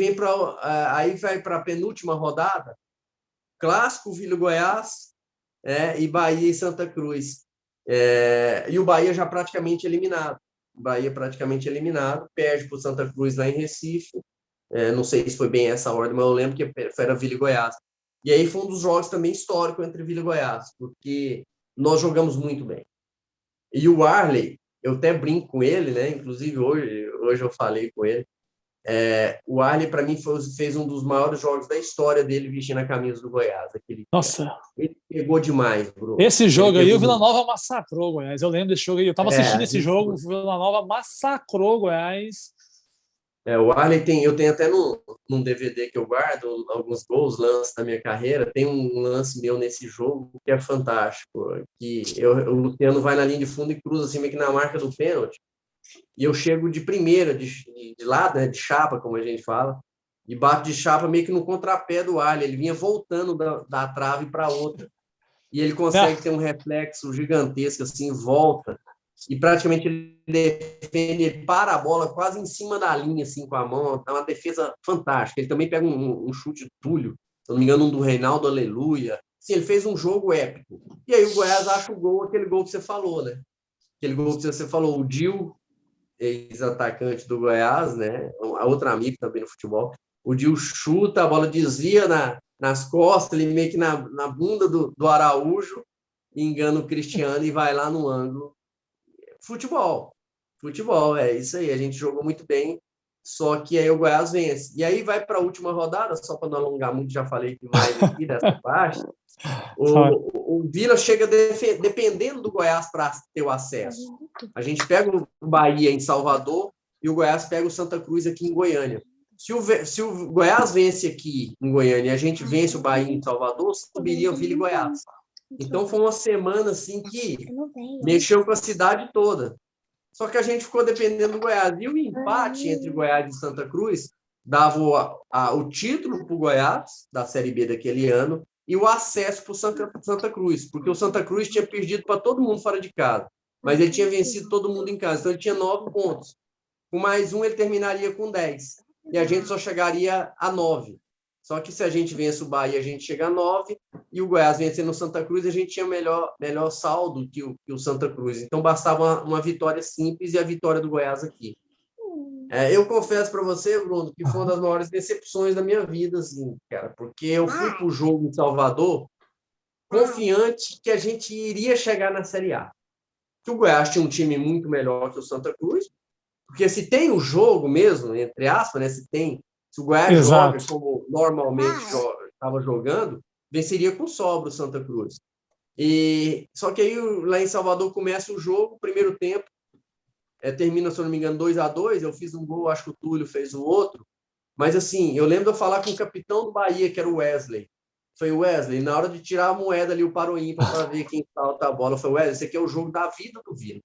vai para a penúltima rodada, clássico, Vila Goiás, e Bahia e Santa Cruz. E o Bahia já praticamente eliminado. O Bahia praticamente eliminado, perde para o Santa Cruz lá em Recife. Não sei se foi bem essa ordem, mas eu lembro que era Vila e Goiás. E aí foi um dos jogos também históricos entre Vila e Goiás, porque nós jogamos muito bem. E o Arley, eu até brinco com ele, né? Inclusive hoje eu falei com ele. O Arley, para mim, fez um dos maiores jogos da história dele vestindo a camisa do Goiás. Nossa. Ele pegou demais, Bruno. Esse jogo aí, o Vila Nova massacrou o Goiás. Eu lembro desse jogo aí. Eu estava assistindo esse jogo, o Vila Nova massacrou o Goiás. O Arley eu tenho até num DVD que eu guardo alguns gols, lances da minha carreira. Tem um lance meu nesse jogo que é fantástico. Que o Luciano vai na linha de fundo e cruza assim, meio que na marca do pênalti. E eu chego de primeira, de lado, né, de chapa, como a gente fala, e bato de chapa meio que no contrapé do Arley. Ele vinha voltando da trave para outra. E ele consegue ter um reflexo gigantesco, assim, volta. E praticamente ele defende, ele para a bola quase em cima da linha, assim, com a mão. É uma defesa fantástica. Ele também pega um chute de Túlio, se não me engano, um do Reinaldo Aleluia. Sim, ele fez um jogo épico. E aí o Goiás acha o gol, aquele gol que você falou, né? Aquele gol que você falou, o Dil, ex-atacante do Goiás, né? A outra amiga também no futebol. O Dil chuta, a bola desvia nas costas, ele meio que na bunda do Araújo, engana o Cristiano e vai lá no ângulo. Futebol, é isso aí. A gente jogou muito bem, só que aí o Goiás vence. E aí vai para a última rodada, só para não alongar muito, já falei demais aqui dessa parte. O Vila chega dependendo do Goiás para ter o acesso. A gente pega o Bahia em Salvador e o Goiás pega o Santa Cruz aqui em Goiânia. Se o Goiás vence aqui em Goiânia e a gente vence o Bahia em Salvador, subiria o Vila e Goiás. Então foi uma semana assim que mexeu com a cidade toda. Só que a gente ficou dependendo do Goiás. E o empate entre Goiás e Santa Cruz dava o título para o Goiás, da Série B daquele ano, e o acesso para o Santa Cruz, porque o Santa Cruz tinha perdido para todo mundo fora de casa, mas ele tinha vencido todo mundo em casa, então ele tinha 9 pontos. Com mais um, ele terminaria com 10. E a gente só chegaria a 9. Só que se a gente vence o Bahia, a gente chega a 9, e o Goiás vencendo o Santa Cruz, a gente tinha melhor saldo que o Santa Cruz. Então, bastava uma vitória simples e a vitória do Goiás aqui. Eu confesso para você, Bruno, que foi uma das maiores decepções da minha vida, assim, cara, porque eu fui para o jogo em Salvador confiante que a gente iria chegar na Série A. Que o Goiás tinha um time muito melhor que o Santa Cruz, porque se tem o jogo mesmo, entre aspas, né, se o Goiás joga como normalmente estava jogando, venceria com sobra o Santa Cruz. Só que aí lá em Salvador começa o jogo, primeiro tempo, termina, se eu não me engano, 2-2, eu fiz um gol, acho que o Túlio fez o outro, mas assim, eu lembro de eu falar com o capitão do Bahia, que era o Wesley. Foi o Wesley, na hora de tirar a moeda ali, o paro ímpar para ver quem salta a bola, foi o Wesley, esse aqui é o jogo da vida do Vila.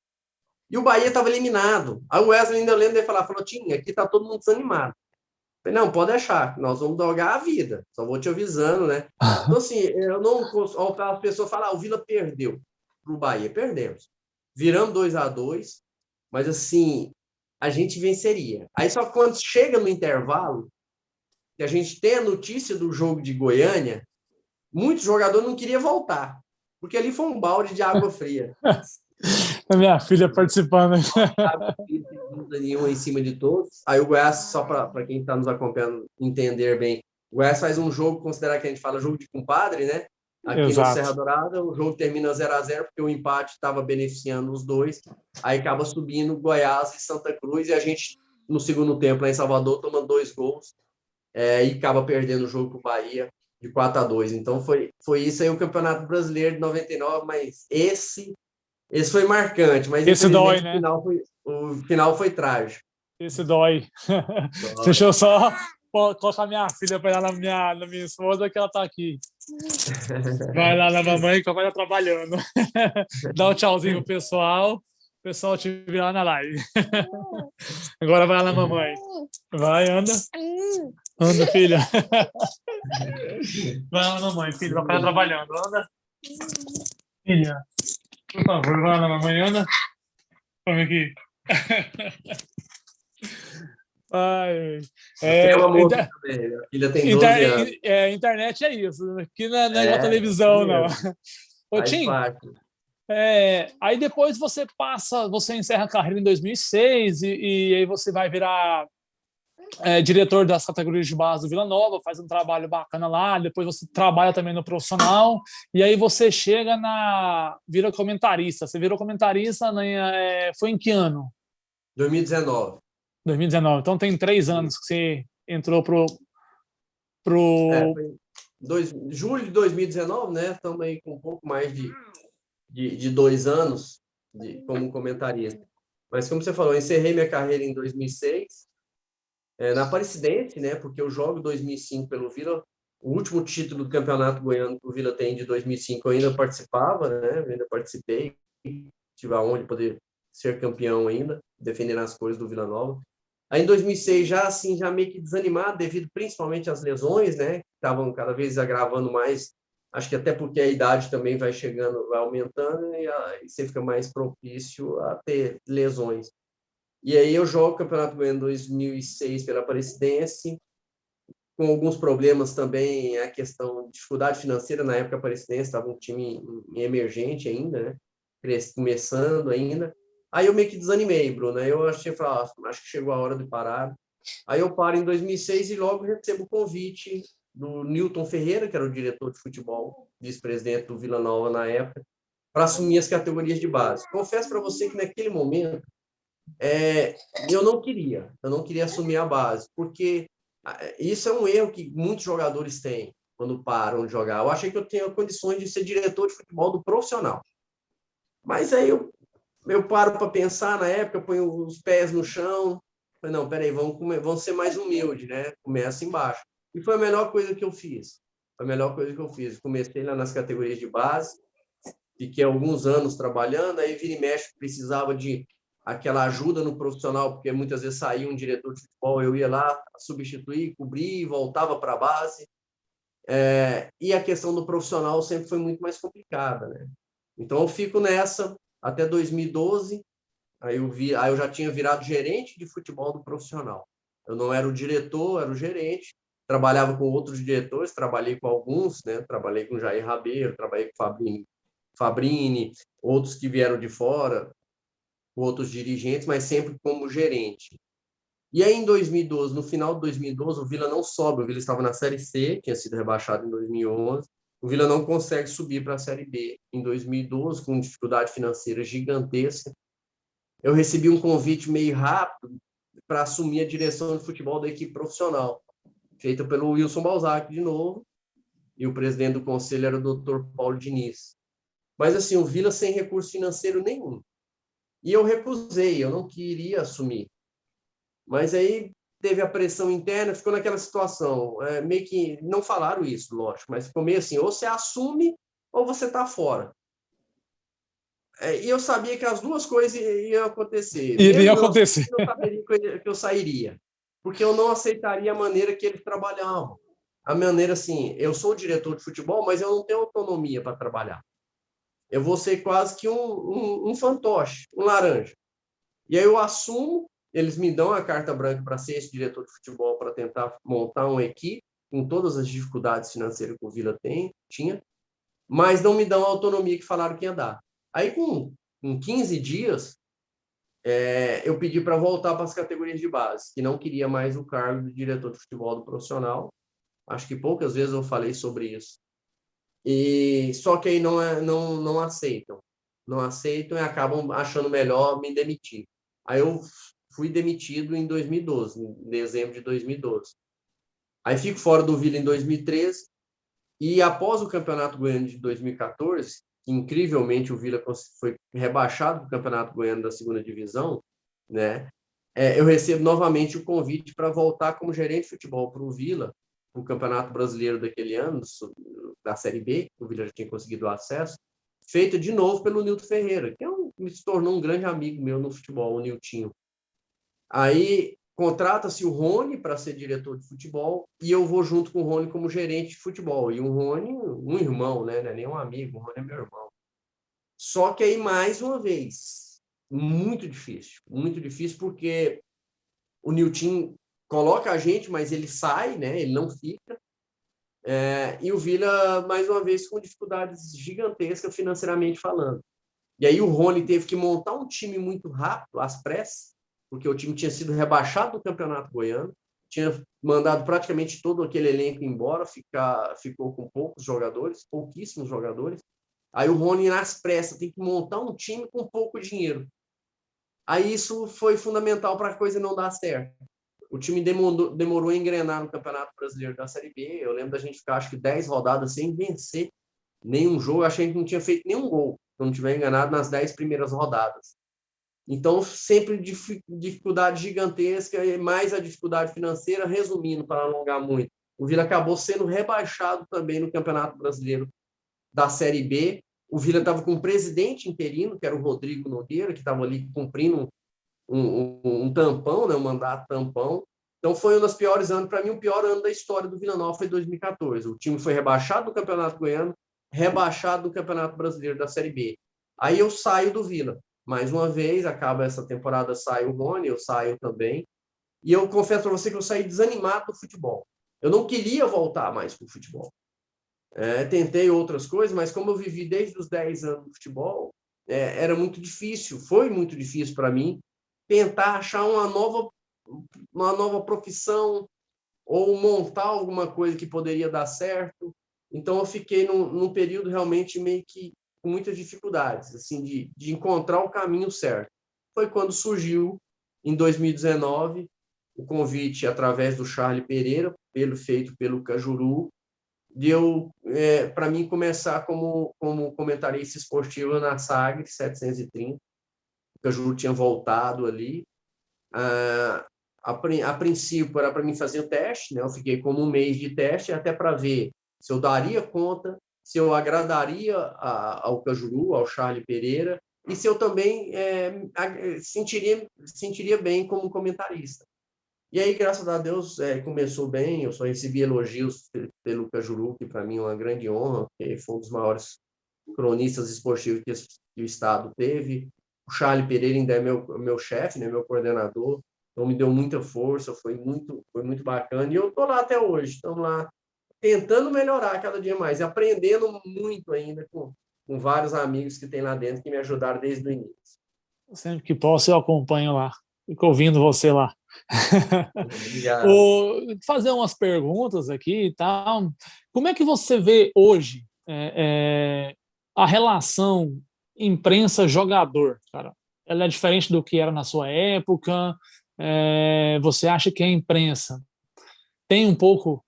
E o Bahia estava eliminado. Aí o Wesley ainda lembra de falar, Tinha, aqui está todo mundo desanimado. Eu falei, não, pode deixar, nós vamos jogar a vida, só vou te avisando, né? Então, assim, eu não posso... As pessoas falam, o Vila perdeu para o Bahia, perdemos. Viramos 2-2, mas, assim, a gente venceria. Aí só quando chega no intervalo, que a gente tem a notícia do jogo de Goiânia, muitos jogadores não queriam voltar, porque ali foi um balde de água fria. A minha filha participando. Nenhuma em cima de todos. Aí o Goiás, só para quem está nos acompanhando entender bem, o Goiás faz um jogo, considerar que a gente fala jogo de compadre, né? Aqui no Exato. Serra Dourada, o jogo termina 0-0 porque o empate estava beneficiando os dois. Aí acaba subindo Goiás e Santa Cruz, e a gente, no segundo tempo, lá em Salvador, toma 2 gols e acaba perdendo o jogo para o Bahia de 4-2. Então foi isso aí o Campeonato Brasileiro de 99, mas esse foi marcante, mas Esse dói, infelizmente né? o final foi trágico. Esse dói. Deixa eu só colocar minha filha para ir lá na minha esposa, que ela tá aqui. Vai lá na mamãe, que a mamãe tá trabalhando. Dá um tchauzinho pro pessoal. O pessoal te vê lá na live. Agora vai lá na mamãe. Vai, anda. Anda, filha. Vai lá na mamãe, filha. Vai ficar trabalhando. Anda. Filha, por favor, vai lá na mamãe, anda. Vamos aqui. Ai, Tem uma moça também, a filha tem 12 anos. Internet é isso, aqui não é igual É televisão, não. Ô, faz Tim, parte. aí depois você encerra a carreira em 2006 e aí você vai virar diretor das categorias de base do Vila Nova, faz um trabalho bacana lá, depois você trabalha também no profissional, e aí você vira comentarista. Você virou comentarista, foi em que ano? 2019. 2019. Então tem 3 anos que você entrou pro... Foi julho de 2019, né? Estamos aí com um pouco mais de 2 anos como comentarista. Mas, como você falou, eu encerrei minha carreira em 2006, na Aparecidense, né? Porque eu jogo 2005 pelo Vila. O último título do Campeonato Goiano que o Vila tem de 2005 eu ainda participava, né? Eu ainda participei, tive a honra de poder ser campeão ainda, defendendo as cores do Vila Nova. Aí, em 2006, já meio que desanimado, devido principalmente às lesões, né? Que estavam cada vez agravando mais. Acho que até porque a idade também vai chegando, vai aumentando, e você fica mais propício a ter lesões. E aí eu jogo o Campeonato Goiano 2006 pela Aparecidense, com alguns problemas também, a questão de dificuldade financeira. Na época, a Aparecidense estava um time emergente ainda, né? Começando ainda. Aí eu meio que desanimei, Bruno. Aí eu achei, acho que chegou a hora de parar. Aí eu paro em 2006 e logo recebo o convite do Newton Ferreira, que era o diretor de futebol, vice-presidente do Vila Nova na época, para assumir as categorias de base. Confesso para você que naquele momento eu não queria assumir a base, porque isso é um erro que muitos jogadores têm quando param de jogar. Eu achei que eu tinha condições de ser diretor de futebol do profissional. Mas aí eu paro para pensar, na época, ponho os pés no chão, falei, não, peraí, vamos ser mais humilde, né? Começa embaixo. E foi a melhor coisa que eu fiz. Foi a melhor coisa que eu fiz. Comecei lá nas categorias de base, fiquei alguns anos trabalhando, aí vira e mexe, precisava de aquela ajuda no profissional, porque muitas vezes saía um diretor de futebol, eu ia lá substituir, cobrir, voltava para a base. E a questão do profissional sempre foi muito mais complicada, né? Então eu fico nessa até 2012, aí eu já tinha virado gerente de futebol do profissional. Eu não era o diretor, era o gerente. Trabalhava com outros diretores, trabalhei com alguns, né? Trabalhei com Jair Rabeiro, trabalhei com Fabrini, outros que vieram de fora, outros dirigentes, mas sempre como gerente. E aí, em 2012, no final de 2012, o Vila não sobe. O Vila estava na Série C, tinha sido rebaixado em 2011. O Vila não consegue subir para a Série B. Em 2012, com dificuldade financeira gigantesca, eu recebi um convite meio rápido para assumir a direção de futebol da equipe profissional, feita pelo Wilson Balzac de novo, e o presidente do conselho era o Dr. Paulo Diniz. Mas, assim, o Vila sem recurso financeiro nenhum. E eu recusei, eu não queria assumir. Mas aí teve a pressão interna, ficou naquela situação. Meio que não falaram isso, lógico, mas ficou meio assim, ou você assume ou você está fora. E eu sabia que as duas coisas iam acontecer. Iria acontecer. Eu saberia que eu sairia, porque eu não aceitaria a maneira que eles trabalhavam. A maneira assim, eu sou diretor de futebol, mas eu não tenho autonomia para trabalhar. Eu vou ser quase que um fantoche, um laranja. E aí eu assumo, eles me dão a carta branca para ser esse diretor de futebol, para tentar montar uma equipe, com todas as dificuldades financeiras que o Vila tinha, mas não me dão a autonomia que falaram que ia dar. Aí, com com 15 dias, eu pedi para voltar para as categorias de base, que não queria mais o cargo de diretor de futebol do profissional. Acho que poucas vezes eu falei sobre isso. E só que aí não aceitam. Não aceitam e acabam achando melhor me demitir. Aí eu fui demitido em 2012, em dezembro de 2012. Aí fico fora do Vila em 2013 e após o Campeonato Goiano de 2014, que incrivelmente o Vila foi rebaixado do Campeonato Goiano da segunda divisão, né? Eu recebo novamente o convite para voltar como gerente de futebol para o Vila, o Campeonato Brasileiro daquele ano, da Série B, o Vila já tinha conseguido o acesso, feito de novo pelo Nilton Ferreira, que se tornou um grande amigo meu no futebol, o Niltinho. Aí contrata-se o Rony para ser diretor de futebol e eu vou junto com o Rony como gerente de futebol. E o Rony, um irmão, né? Não é nem um amigo, o Rony é meu irmão. Só que aí, mais uma vez, muito difícil porque o Nilton coloca a gente, mas ele sai, né? Ele não fica. E o Vila, mais uma vez, com dificuldades gigantescas financeiramente falando. E aí o Rony teve que montar um time muito rápido, às pressas, porque o time tinha sido rebaixado do Campeonato Goiano, tinha mandado praticamente todo aquele elenco embora, ficou com pouquíssimos jogadores. Aí o Rony, nas pressas, tem que montar um time com pouco dinheiro. Aí isso foi fundamental para a coisa não dar certo. O time demorou a engrenar no Campeonato Brasileiro da Série B. Eu lembro da gente ficar, acho que 10 rodadas sem vencer nenhum jogo. Eu achei que não tinha feito nenhum gol, se não tiver enganado, nas 10 primeiras rodadas. Então, sempre dificuldade gigantesca, e mais a dificuldade financeira, resumindo, para alongar muito. O Vila acabou sendo rebaixado também no Campeonato Brasileiro da Série B. O Vila estava com um presidente interino, que era o Rodrigo Nogueira, que estava ali cumprindo um tampão, né, um mandato tampão. Então, foi um dos piores anos. Para mim, o pior ano da história do Vila Nova foi 2014. O time foi rebaixado do Campeonato Goiano, rebaixado do Campeonato Brasileiro da Série B. Aí eu saio do Vila. Mais uma vez, acaba essa temporada, sai o Rony, eu saio também. E eu confesso para você que eu saí desanimado do futebol. Eu não queria voltar mais para o futebol. Tentei outras coisas, mas como eu vivi desde os 10 anos do futebol, era muito difícil, foi muito difícil para mim tentar achar uma nova profissão ou montar alguma coisa que poderia dar certo. Então, eu fiquei num período realmente meio que com muitas dificuldades, assim, de encontrar o caminho certo. Foi quando surgiu, em 2019, o convite através do Charlie Pereira, feito pelo Cajuru, para mim começar como comentarista esportivo na Sagres 730. O Cajuru tinha voltado ali. A princípio era para mim fazer o teste, né? Eu fiquei como um mês de teste até para ver se eu daria conta, se eu agradaria ao Cajuru, ao Charlie Pereira, e se eu também sentiria bem como comentarista. E aí, graças a Deus, começou bem. Eu só recebi elogios pelo Cajuru, que para mim é uma grande honra, porque foi um dos maiores cronistas esportivos que o Estado teve. O Charlie Pereira ainda é meu chefe, né, meu coordenador, então me deu muita força, foi muito bacana. E eu estou lá até hoje, estamos lá tentando melhorar cada dia mais, e aprendendo muito ainda com vários amigos que tem lá dentro que me ajudaram desde o início. Sempre que posso, eu acompanho lá. Fico ouvindo você lá. Obrigado. Fazer umas perguntas aqui e tal. Como é que você vê hoje a relação imprensa-jogador, cara? Ela é diferente do que era na sua época? Você acha que a imprensa tem um pouco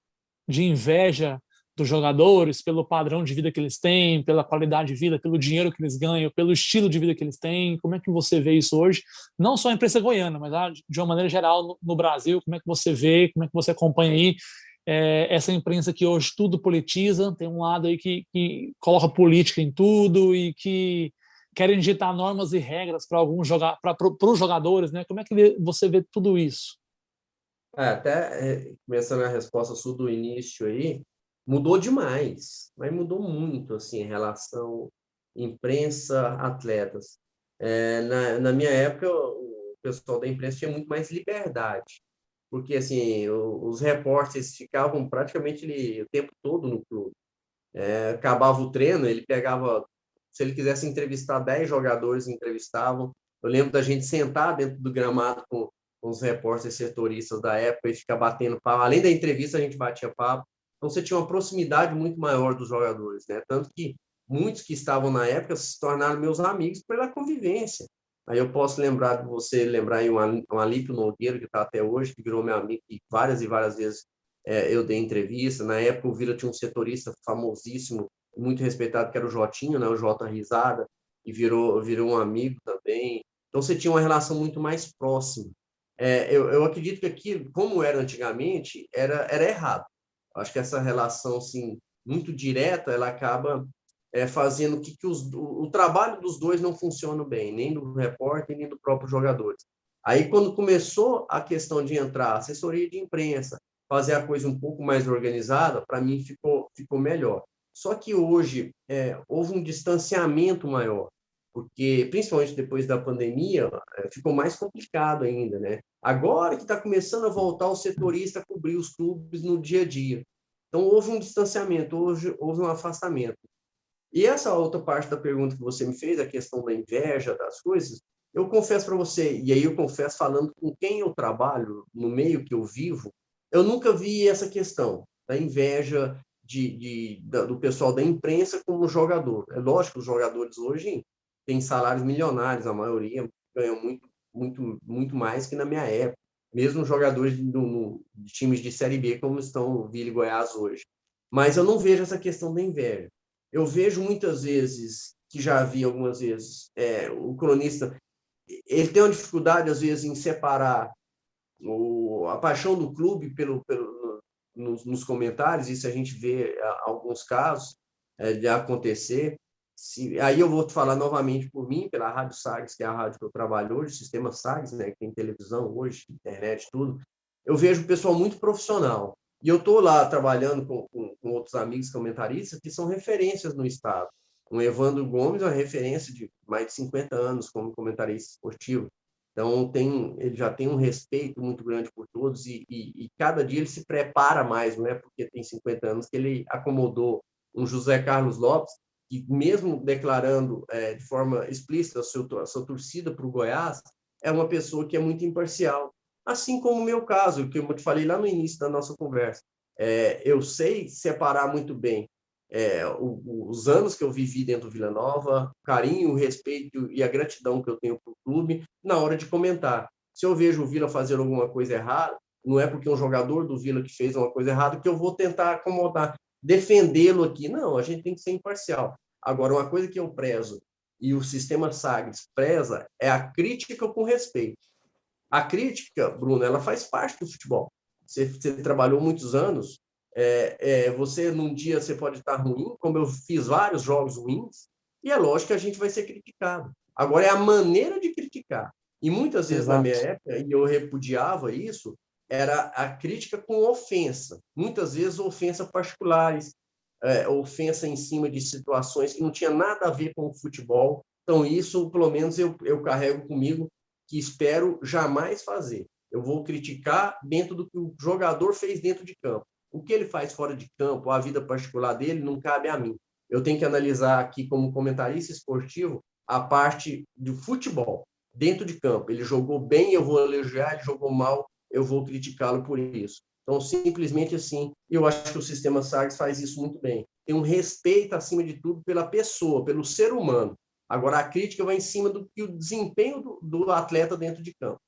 de inveja dos jogadores pelo padrão de vida que eles têm, pela qualidade de vida, pelo dinheiro que eles ganham, pelo estilo de vida que eles têm? Como é que você vê isso hoje? Não só a imprensa goiana, mas de uma maneira geral no Brasil. Como é que você vê, como é que você acompanha aí essa imprensa que hoje tudo politiza? Tem um lado aí que coloca política em tudo e que querem digitar normas e regras para os jogadores, né? Como é que você vê tudo isso? Até começando a resposta sua do início aí, mudou demais, mas mudou muito assim em relação imprensa-atletas. Na minha época, o pessoal da imprensa tinha muito mais liberdade, porque assim os repórteres ficavam praticamente o tempo todo no clube. Acabava o treino, ele pegava se ele quisesse entrevistar 10 jogadores, entrevistavam. Eu lembro da gente sentar dentro do gramado com os repórteres setoristas da época e ficar batendo papo. Além da entrevista, a gente batia papo. Então, você tinha uma proximidade muito maior dos jogadores, né? Tanto que muitos que estavam na época se tornaram meus amigos pela convivência. Aí eu posso lembrar de você, lembrar aí um Alípio Nogueira, que está até hoje, que virou meu amigo, e várias vezes eu dei entrevista. Na época, o Vila tinha um setorista famosíssimo, muito respeitado, que era o Jotinho, né? O Jota Risada, e virou um amigo também. Então, você tinha uma relação muito mais próxima. Eu acredito que aquilo, como era antigamente, era errado. Acho que essa relação assim, muito direta, ela acaba fazendo que o trabalho dos dois não funcione bem, nem do repórter, nem do próprio jogador. Aí, quando começou a questão de entrar assessoria de imprensa, fazer a coisa um pouco mais organizada, para mim ficou melhor. Só que hoje houve um distanciamento maior, porque, principalmente depois da pandemia, ficou mais complicado ainda, né? Agora que está começando a voltar o setorista a cobrir os clubes no dia a dia. Então, houve um distanciamento, houve um afastamento. E essa outra parte da pergunta que você me fez, a questão da inveja das coisas, eu confesso para você, e aí eu confesso falando com quem eu trabalho, no meio que eu vivo, eu nunca vi essa questão da inveja do pessoal da imprensa com o jogador. É lógico que os jogadores hoje têm salários milionários, a maioria ganham muito mais que na minha época, mesmo jogadores de times de Série B, como estão o Vila e Goiás hoje. Mas eu não vejo essa questão da inveja. Eu vejo muitas vezes, que já vi algumas vezes, o cronista, ele tem uma dificuldade, às vezes, em separar a paixão do clube nos comentários, isso a gente vê alguns casos de acontecer. Aí eu vou te falar novamente por mim, pela Rádio Sagres, que é a rádio que eu trabalho hoje, o Sistema Sagres, né, que tem televisão hoje, internet, tudo. Eu vejo o pessoal muito profissional. E eu estou lá trabalhando com outros amigos comentaristas que são referências no estado. O Evandro Gomes é uma referência de mais de 50 anos como comentarista esportivo. Então, ele já tem um respeito muito grande por todos e cada dia ele se prepara mais, não é porque tem 50 anos que ele acomodou um José Carlos Lopes, que mesmo declarando de forma explícita a sua torcida para o Goiás, é uma pessoa que é muito imparcial. Assim como o meu caso, que eu te falei lá no início da nossa conversa. Eu sei separar muito bem os anos que eu vivi dentro do Vila Nova, o carinho, o respeito e a gratidão que eu tenho para o clube na hora de comentar. Se eu vejo o Vila fazer alguma coisa errada, não é porque um jogador do Vila que fez uma coisa errada que eu vou tentar acomodar, defendê-lo aqui. Não, a gente tem que ser imparcial. Agora, uma coisa que eu prezo e o Sistema Sagres preza é a crítica com respeito. A crítica, Bruno, ela faz parte do futebol. Você trabalhou muitos anos, você num dia você pode estar ruim, como eu fiz vários jogos ruins, e é lógico que a gente vai ser criticado. Agora é a maneira de criticar. E muitas vezes na minha época, e eu repudiava isso, era a crítica com ofensa. Muitas vezes ofensa particulares, ofensa em cima de situações que não tinha nada a ver com o futebol. Então isso, pelo menos, eu carrego comigo, que espero jamais fazer. Eu vou criticar dentro do que o jogador fez dentro de campo. O que ele faz fora de campo, a vida particular dele, não cabe a mim. Eu tenho que analisar aqui, como comentarista esportivo, a parte do futebol, dentro de campo. Ele jogou bem, eu vou elogiar, ele jogou mal, eu vou criticá-lo por isso. Então, simplesmente assim, eu acho que o Sistema Sagres faz isso muito bem. Tem um respeito, acima de tudo, pela pessoa, pelo ser humano. Agora, a crítica vai em cima do desempenho do atleta dentro de campo.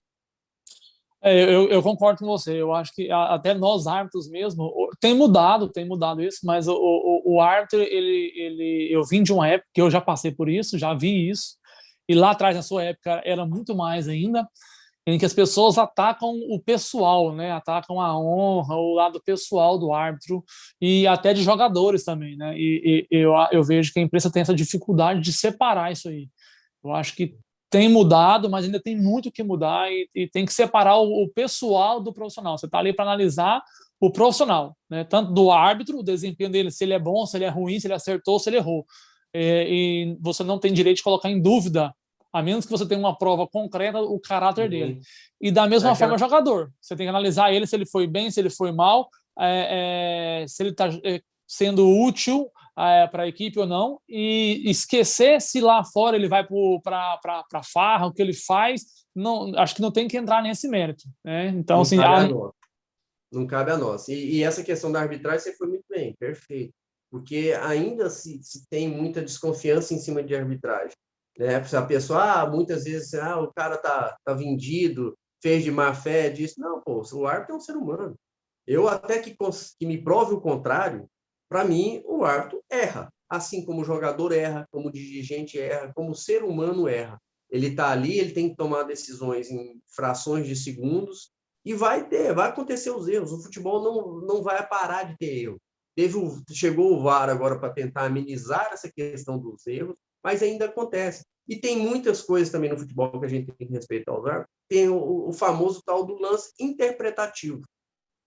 Eu concordo com você. Eu acho que até nós árbitros mesmo tem mudado isso, mas o árbitro eu vim de uma época que eu já passei por isso, já vi isso, e lá atrás na sua época era muito mais ainda, em que as pessoas atacam o pessoal, né? Atacam a honra, o lado pessoal do árbitro e até de jogadores também, né? E eu vejo que a imprensa tem essa dificuldade de separar isso aí. Eu acho que tem mudado, mas ainda tem muito que mudar e tem que separar o pessoal do profissional. Você está ali para analisar o profissional, né? Tanto do árbitro, o desempenho dele, se ele é bom, se ele é ruim, se ele acertou, se ele errou. E você não tem direito de colocar em dúvida, a menos que você tenha uma prova concreta, o caráter dele. E da mesma forma, o jogador. Você tem que analisar ele, se ele foi bem, se ele foi mal, se ele está sendo útil para a equipe ou não, e esquecer se lá fora ele vai para a farra, o que ele faz, não, acho que não tem que entrar nesse mérito, né? Então, Não assim, cabe a nós. Não cabe a nós. E essa questão da arbitragem, você foi muito bem, perfeito. Porque ainda se tem muita desconfiança em cima de arbitragem. Né? A pessoa, muitas vezes, o cara tá vendido, fez de má fé, disse, não, pô, o árbitro é um ser humano. Eu até que me prove o contrário, para mim, o árbitro erra. Assim como o jogador erra, como o dirigente erra, como o ser humano erra. Ele está ali, ele tem que tomar decisões em frações de segundos e vai acontecer os erros. O futebol não vai parar de ter erro. Chegou o VAR agora para tentar amenizar essa questão dos erros, mas ainda acontece. E tem muitas coisas também no futebol que a gente tem que respeitar os árbitros. Tem o famoso tal do lance interpretativo.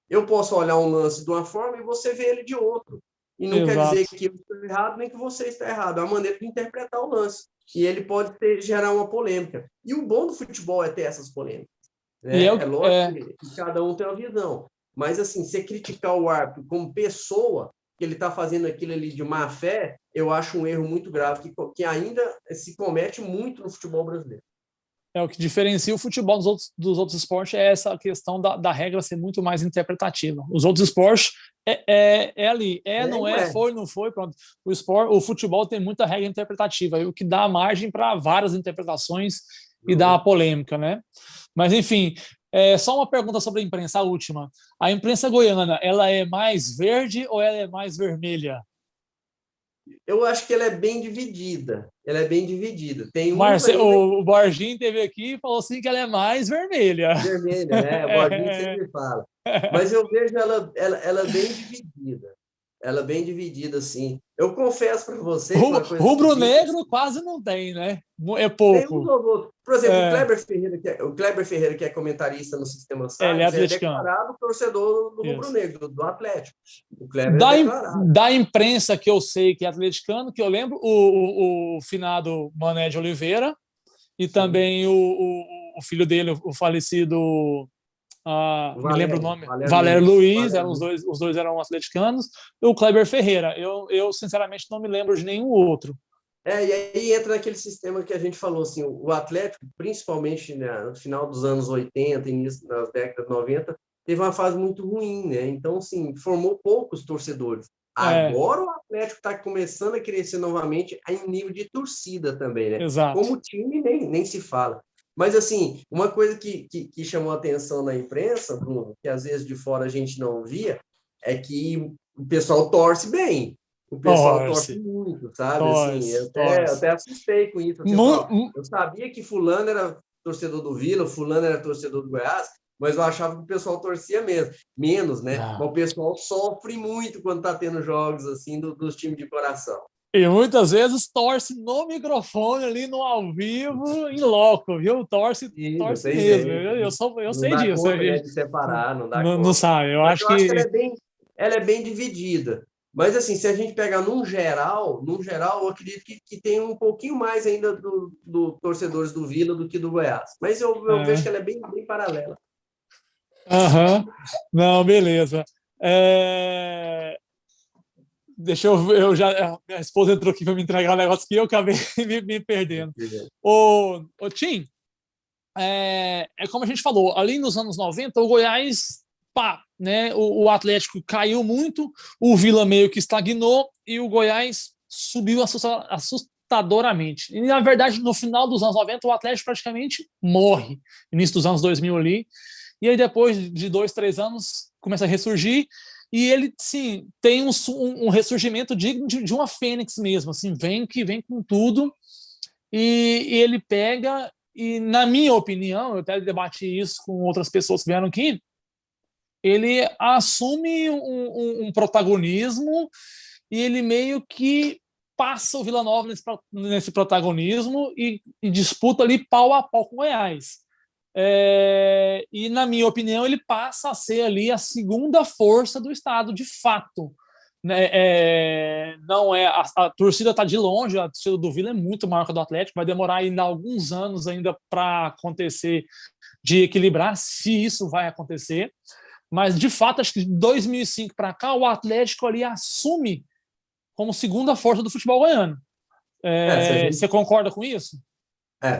Eu posso olhar um lance de uma forma e você vê ele de outro. E não quer dizer que eu estou errado, nem que você está errado. É uma maneira de interpretar o lance. E ele pode gerar uma polêmica. E o bom do futebol é ter essas polêmicas. Né? É lógico que cada um tem uma visão. Mas, assim, você criticar o árbitro como pessoa, que ele está fazendo aquilo ali de má fé, eu acho um erro muito grave, que ainda se comete muito no futebol brasileiro. O que diferencia o futebol dos outros esportes é essa questão da regra ser muito mais interpretativa. Os outros esportes é ali, não é, foi, não foi, pronto. O futebol tem muita regra interpretativa, o que dá margem para várias interpretações e dá a polêmica, né? Mas, enfim, só uma pergunta sobre a imprensa, a última. A imprensa goiana, ela é mais verde ou ela é mais vermelha? Eu acho que ela é bem dividida. Tem o Borginho teve aqui e falou assim que ela é mais vermelha. Vermelha, né? O Borginho sempre fala. Mas eu vejo ela bem dividida. Ela bem dividida, sim. Eu confesso para vocês uma coisa... Rubro-negro quase não tem, né? É pouco. Tem uns ou outros. Por exemplo, o Kleber Ferreira, que é comentarista no Sistema Sagres, é declarado torcedor do Rubro-negro, do Atlético. O Kleber é declarado. Da imprensa que eu sei que é atleticano, que eu lembro, o finado Mané de Oliveira e também o filho dele, o falecido... me lembro o nome, Valério Luiz, os dois eram atleticanos, e o Kleber Ferreira. Eu sinceramente não me lembro de nenhum outro. E aí entra naquele sistema que a gente falou, assim, o Atlético, principalmente, né, no final dos anos 80, início das décadas 90, teve uma fase muito ruim, né? Então, assim, formou poucos torcedores. Agora o Atlético está começando a crescer novamente em nível de torcida também, né? Exato. Como time, nem se fala. Mas, assim, uma coisa que chamou a atenção na imprensa, Bruno, que às vezes de fora a gente não via, é que o pessoal torce bem. O pessoal torce muito, sabe? Assim, eu até assustei com isso. Eu sabia que fulano era torcedor do Vila, fulano era torcedor do Goiás, mas eu achava que o pessoal torcia menos, né? Mas o pessoal sofre muito quando está tendo jogos assim dos times de coração. E muitas vezes torce no microfone ali no ao vivo, em loco, viu? Torce mesmo. Eu sei disso. Não dá conta de separar, não dá conta. Não sabe. Eu acho que ela é bem dividida. Mas, assim, se a gente pegar num geral, eu acredito que tem um pouquinho mais ainda do torcedores do Vila do que do Goiás. Mas eu vejo que ela é bem paralela. Não, beleza. Deixa eu já... Minha esposa entrou aqui para me entregar um negócio que eu acabei me perdendo. Ô, Tim, como a gente falou, ali nos anos 90, o Goiás... né? O Atlético caiu muito, o Vila meio que estagnou e o Goiás subiu assustadoramente. E, na verdade, no final dos anos 90, o Atlético praticamente morre. Início dos anos 2000 ali. E aí, depois de 2, 3 anos, começa a ressurgir. E ele, sim, tem um ressurgimento digno de uma fênix mesmo. Assim, vem com tudo. E ele pega... E, na minha opinião, eu até debati isso com outras pessoas que vieram aqui, ele assume um protagonismo e ele meio que passa o Vila Nova nesse protagonismo e disputa ali pau a pau com o Goiás. E, na minha opinião, ele passa a ser ali a segunda força do estado, de fato. Não a torcida está de longe, a torcida do Vila é muito maior que a do Atlético, vai demorar ainda alguns anos ainda para acontecer, de equilibrar, se isso vai acontecer. Mas, de fato, acho que de 2005 para cá, o Atlético ali assume como segunda força do futebol goiano. Você concorda com isso?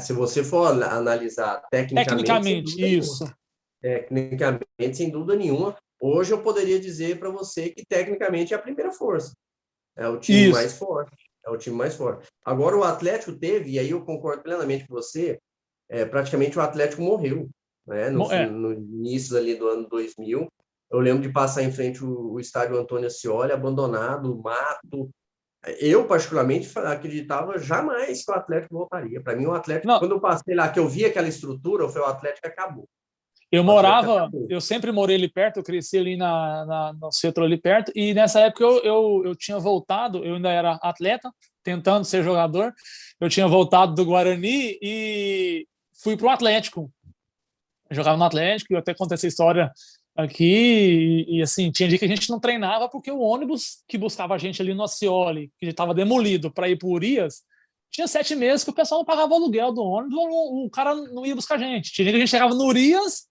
Se você for analisar tecnicamente, sem Tecnicamente, dúvida nenhuma. isso. Tecnicamente, sem dúvida nenhuma. Hoje eu poderia dizer para você que tecnicamente é a primeira força. É o time Isso. mais forte. É o time mais forte. Agora o Atlético teve, e aí eu concordo plenamente com você, praticamente o Atlético morreu, né? No início ali do ano 2000. Eu lembro de passar em frente o estádio Antônio Ascioli, abandonado, mato. Eu, particularmente, acreditava jamais que o Atlético voltaria. Para mim, o Atlético, Não, quando eu passei lá, que eu vi aquela estrutura, eu falei, o Atlético acabou. eu sempre morei ali perto, eu cresci ali no centro ali perto, e nessa época eu tinha voltado, eu ainda era atleta, tentando ser jogador, eu tinha voltado do Guarani e fui pro Atlético. Eu jogava no Atlético, e eu até contei essa história aqui, e assim, tinha dia que a gente não treinava porque o ônibus que buscava a gente ali no Ascioli, que estava demolido para ir para Urias, tinha 7 meses que o pessoal não pagava o aluguel do ônibus, o cara não ia buscar a gente. Tinha dia que a gente chegava no Urias,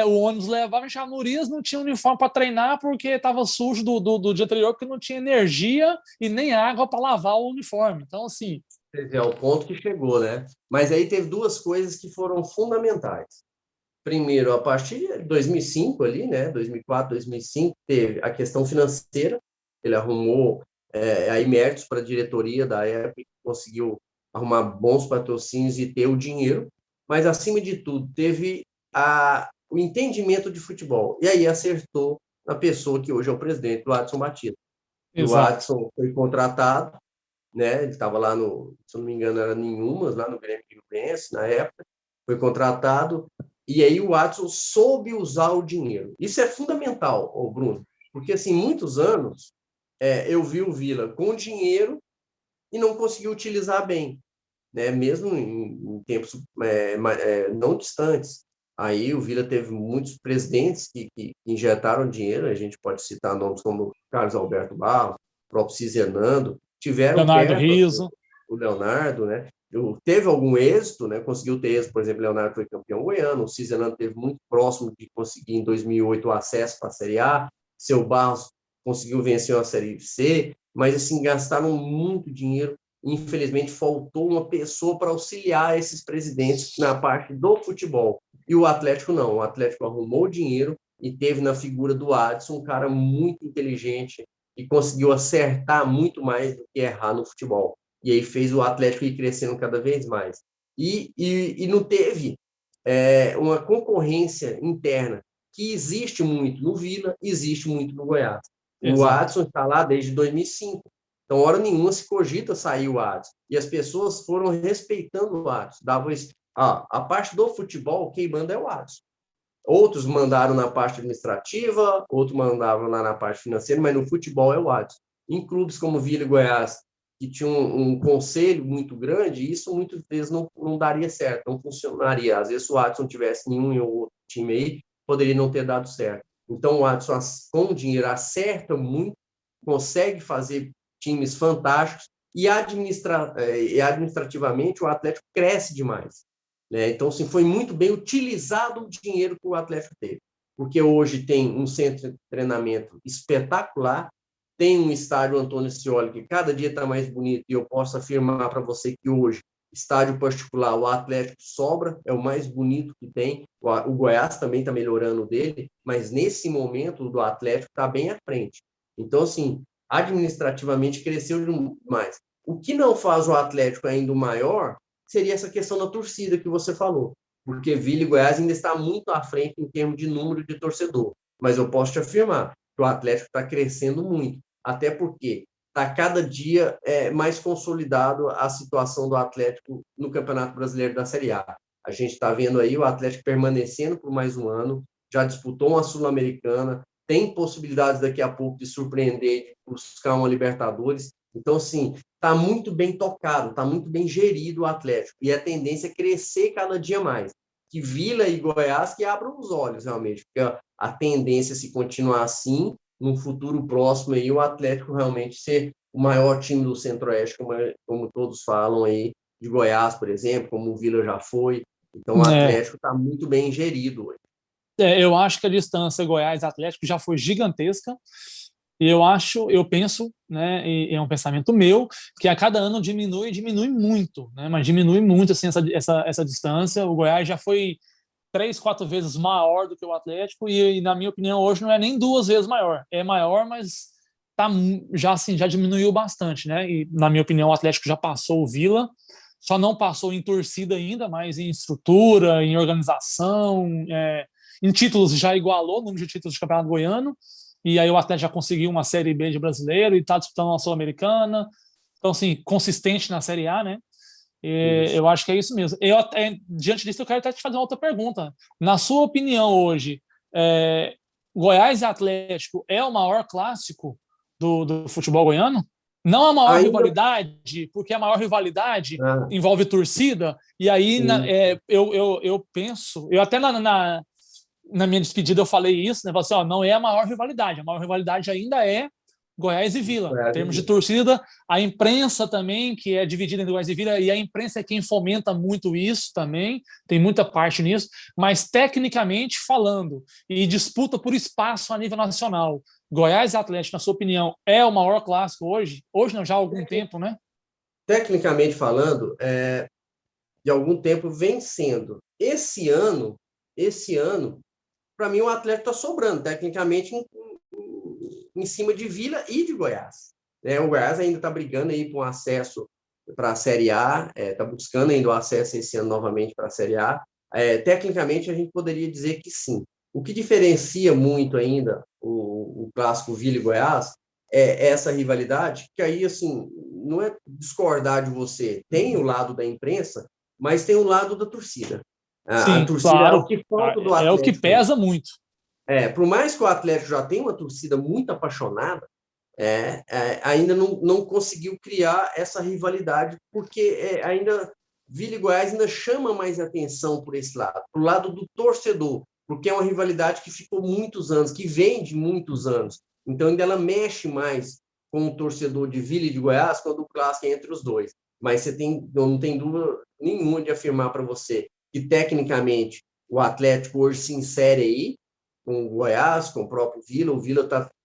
o ônibus levava, a gente chegava no Urias, não tinha uniforme para treinar porque estava sujo do dia anterior, porque não tinha energia e nem água para lavar o uniforme. Então, assim... É o ponto que chegou, né? Mas aí teve duas coisas que foram fundamentais. Primeiro, a partir de 2005 ali, né, 2004, 2005, teve a questão financeira. Ele arrumou aí méritos para a diretoria da época, que conseguiu arrumar bons patrocínios e ter o dinheiro, mas acima de tudo teve o entendimento de futebol. E aí acertou na pessoa que hoje é o presidente, o Adson Batista. E o Adson foi contratado, né? Ele estava lá se não me engano, era nenhumas, lá no Grêmio Rio-Granense, na época, foi contratado. E aí o Adson soube usar o dinheiro. Isso é fundamental, Bruno, porque assim, muitos anos eu vi o Vila com dinheiro e não conseguiu utilizar bem, né? Mesmo em tempos não distantes. Aí o Vila teve muitos presidentes que injetaram dinheiro, a gente pode citar nomes como Carlos Alberto Barros, o próprio Cis Hernando, tiveram Leonardo perto, Rizzo. o Leonardo, né? Teve algum êxito, né? Conseguiu ter êxito, por exemplo, Leonardo foi campeão goiano, o Cis Hernando teve muito próximo de conseguir em 2008 o acesso para a Série A, seu Barros conseguiu vencer uma Série C, mas assim, gastaram muito dinheiro. Infelizmente, faltou uma pessoa para auxiliar esses presidentes na parte do futebol. E o Atlético não. O Atlético arrumou dinheiro e teve na figura do Adson um cara muito inteligente e conseguiu acertar muito mais do que errar no futebol. E aí fez o Atlético ir crescendo cada vez mais. E não teve uma concorrência interna que existe muito no Vila, existe muito no Goiás. O Adson está lá desde 2005. Então, hora nenhuma se cogita sair o Adson. E as pessoas foram respeitando o Adson. A parte do futebol, quem manda é o Adson. Outros mandaram na parte administrativa, outros mandavam lá na parte financeira, mas no futebol é o Adson. Em clubes como Vila e Goiás, que tinham um conselho muito grande, isso muitas vezes não daria certo, não funcionaria. Às vezes, se o Adson tivesse nenhum ou outro time aí, poderia não ter dado certo. Então, o Adson, com o dinheiro, acerta muito, consegue fazer times fantásticos e administrativamente o Atlético cresce demais, né? Então, assim, foi muito bem utilizado o dinheiro que o Atlético teve, porque hoje tem um centro de treinamento espetacular, tem um estádio Antônio Ascioli que cada dia está mais bonito, e eu posso afirmar para você que hoje, estádio particular, o Atlético sobra, é o mais bonito que tem, o Goiás também está melhorando dele, mas nesse momento o do Atlético está bem à frente. Então, assim, administrativamente cresceu demais. O que não faz o Atlético ainda maior seria essa questão da torcida que você falou, porque Vila e Goiás ainda está muito à frente em termos de número de torcedor. Mas eu posso te afirmar que o Atlético está crescendo muito, até porque está cada dia mais consolidado a situação do Atlético no Campeonato Brasileiro da Série A. A gente está vendo aí o Atlético permanecendo por mais um ano, já disputou uma Sul-Americana, tem possibilidades daqui a pouco de surpreender, de buscar uma Libertadores. Então, assim, está muito bem tocado, está muito bem gerido o Atlético. E a tendência é crescer cada dia mais. Que Vila e Goiás que abram os olhos, realmente. Porque a tendência, se continuar assim, no futuro próximo, aí, o Atlético realmente ser o maior time do Centro-Oeste, como todos falam aí, de Goiás, por exemplo, como o Vila já foi. Então, o Atlético está muito bem gerido hoje. Eu acho que a distância Goiás-Atlético já foi gigantesca. E eu penso, né, e é um pensamento meu, que a cada ano diminui muito, né, mas diminui muito assim, essa distância. O Goiás já foi 3, 4 vezes maior do que o Atlético e, na minha opinião, hoje não é nem 2 vezes maior. É maior, mas tá, já, assim, já diminuiu bastante, né? E, na minha opinião, o Atlético já passou o Vila, só não passou em torcida ainda, mas em estrutura, em organização, em títulos já igualou o número de títulos de campeonato goiano, e aí o Atlético já conseguiu uma Série B de brasileiro e está disputando uma Sul-Americana, então, assim, consistente na Série A, né? Isso. Eu acho que é isso mesmo. Diante disso, eu quero até te fazer uma outra pergunta. Na sua opinião, hoje, Goiás e Atlético é o maior clássico do futebol goiano? Não a maior Ainda, rivalidade, porque a maior rivalidade ah, envolve torcida, e aí sim, eu penso, eu até na minha despedida eu falei isso, né? Falei assim, ó, não é a maior rivalidade ainda é Goiás e Vila. Em Goiás e termos de Vila. torcida, a imprensa também, que é dividida entre Goiás e Vila, e a imprensa é quem fomenta muito isso também, tem muita parte nisso, mas tecnicamente falando, e disputa por espaço a nível nacional, Goiás e Atlético, na sua opinião, é o maior clássico hoje? Hoje não, já há algum tempo, né? Tecnicamente falando, de algum tempo vem sendo. Esse ano, para mim, o Atlético está sobrando, tecnicamente, em cima de Vila e de Goiás. O Goiás ainda está brigando aí com acesso para a Série A, está buscando ainda o acesso esse ano novamente para a Série A. Tecnicamente, a gente poderia dizer que sim. O que diferencia muito ainda o clássico Vila e Goiás é essa rivalidade, que aí, assim, não é discordar de você. Tem o lado da imprensa, mas tem o lado da torcida. A Sim, torcida é o claro. que falta do É o que Atlético. pesa muito. Por mais que o Atlético já tenha uma torcida muito apaixonada, ainda não conseguiu criar essa rivalidade, porque ainda Vila e Goiás ainda chama mais atenção por esse lado, pro lado do torcedor, porque é uma rivalidade que ficou muitos anos, que vem de muitos anos. Então, ainda ela mexe mais com o torcedor de Vila e de Goiás quando o clássico é entre os dois. Mas não tem dúvida nenhuma de afirmar para você que, tecnicamente, o Atlético hoje se insere aí, com o Goiás, com o próprio Vila.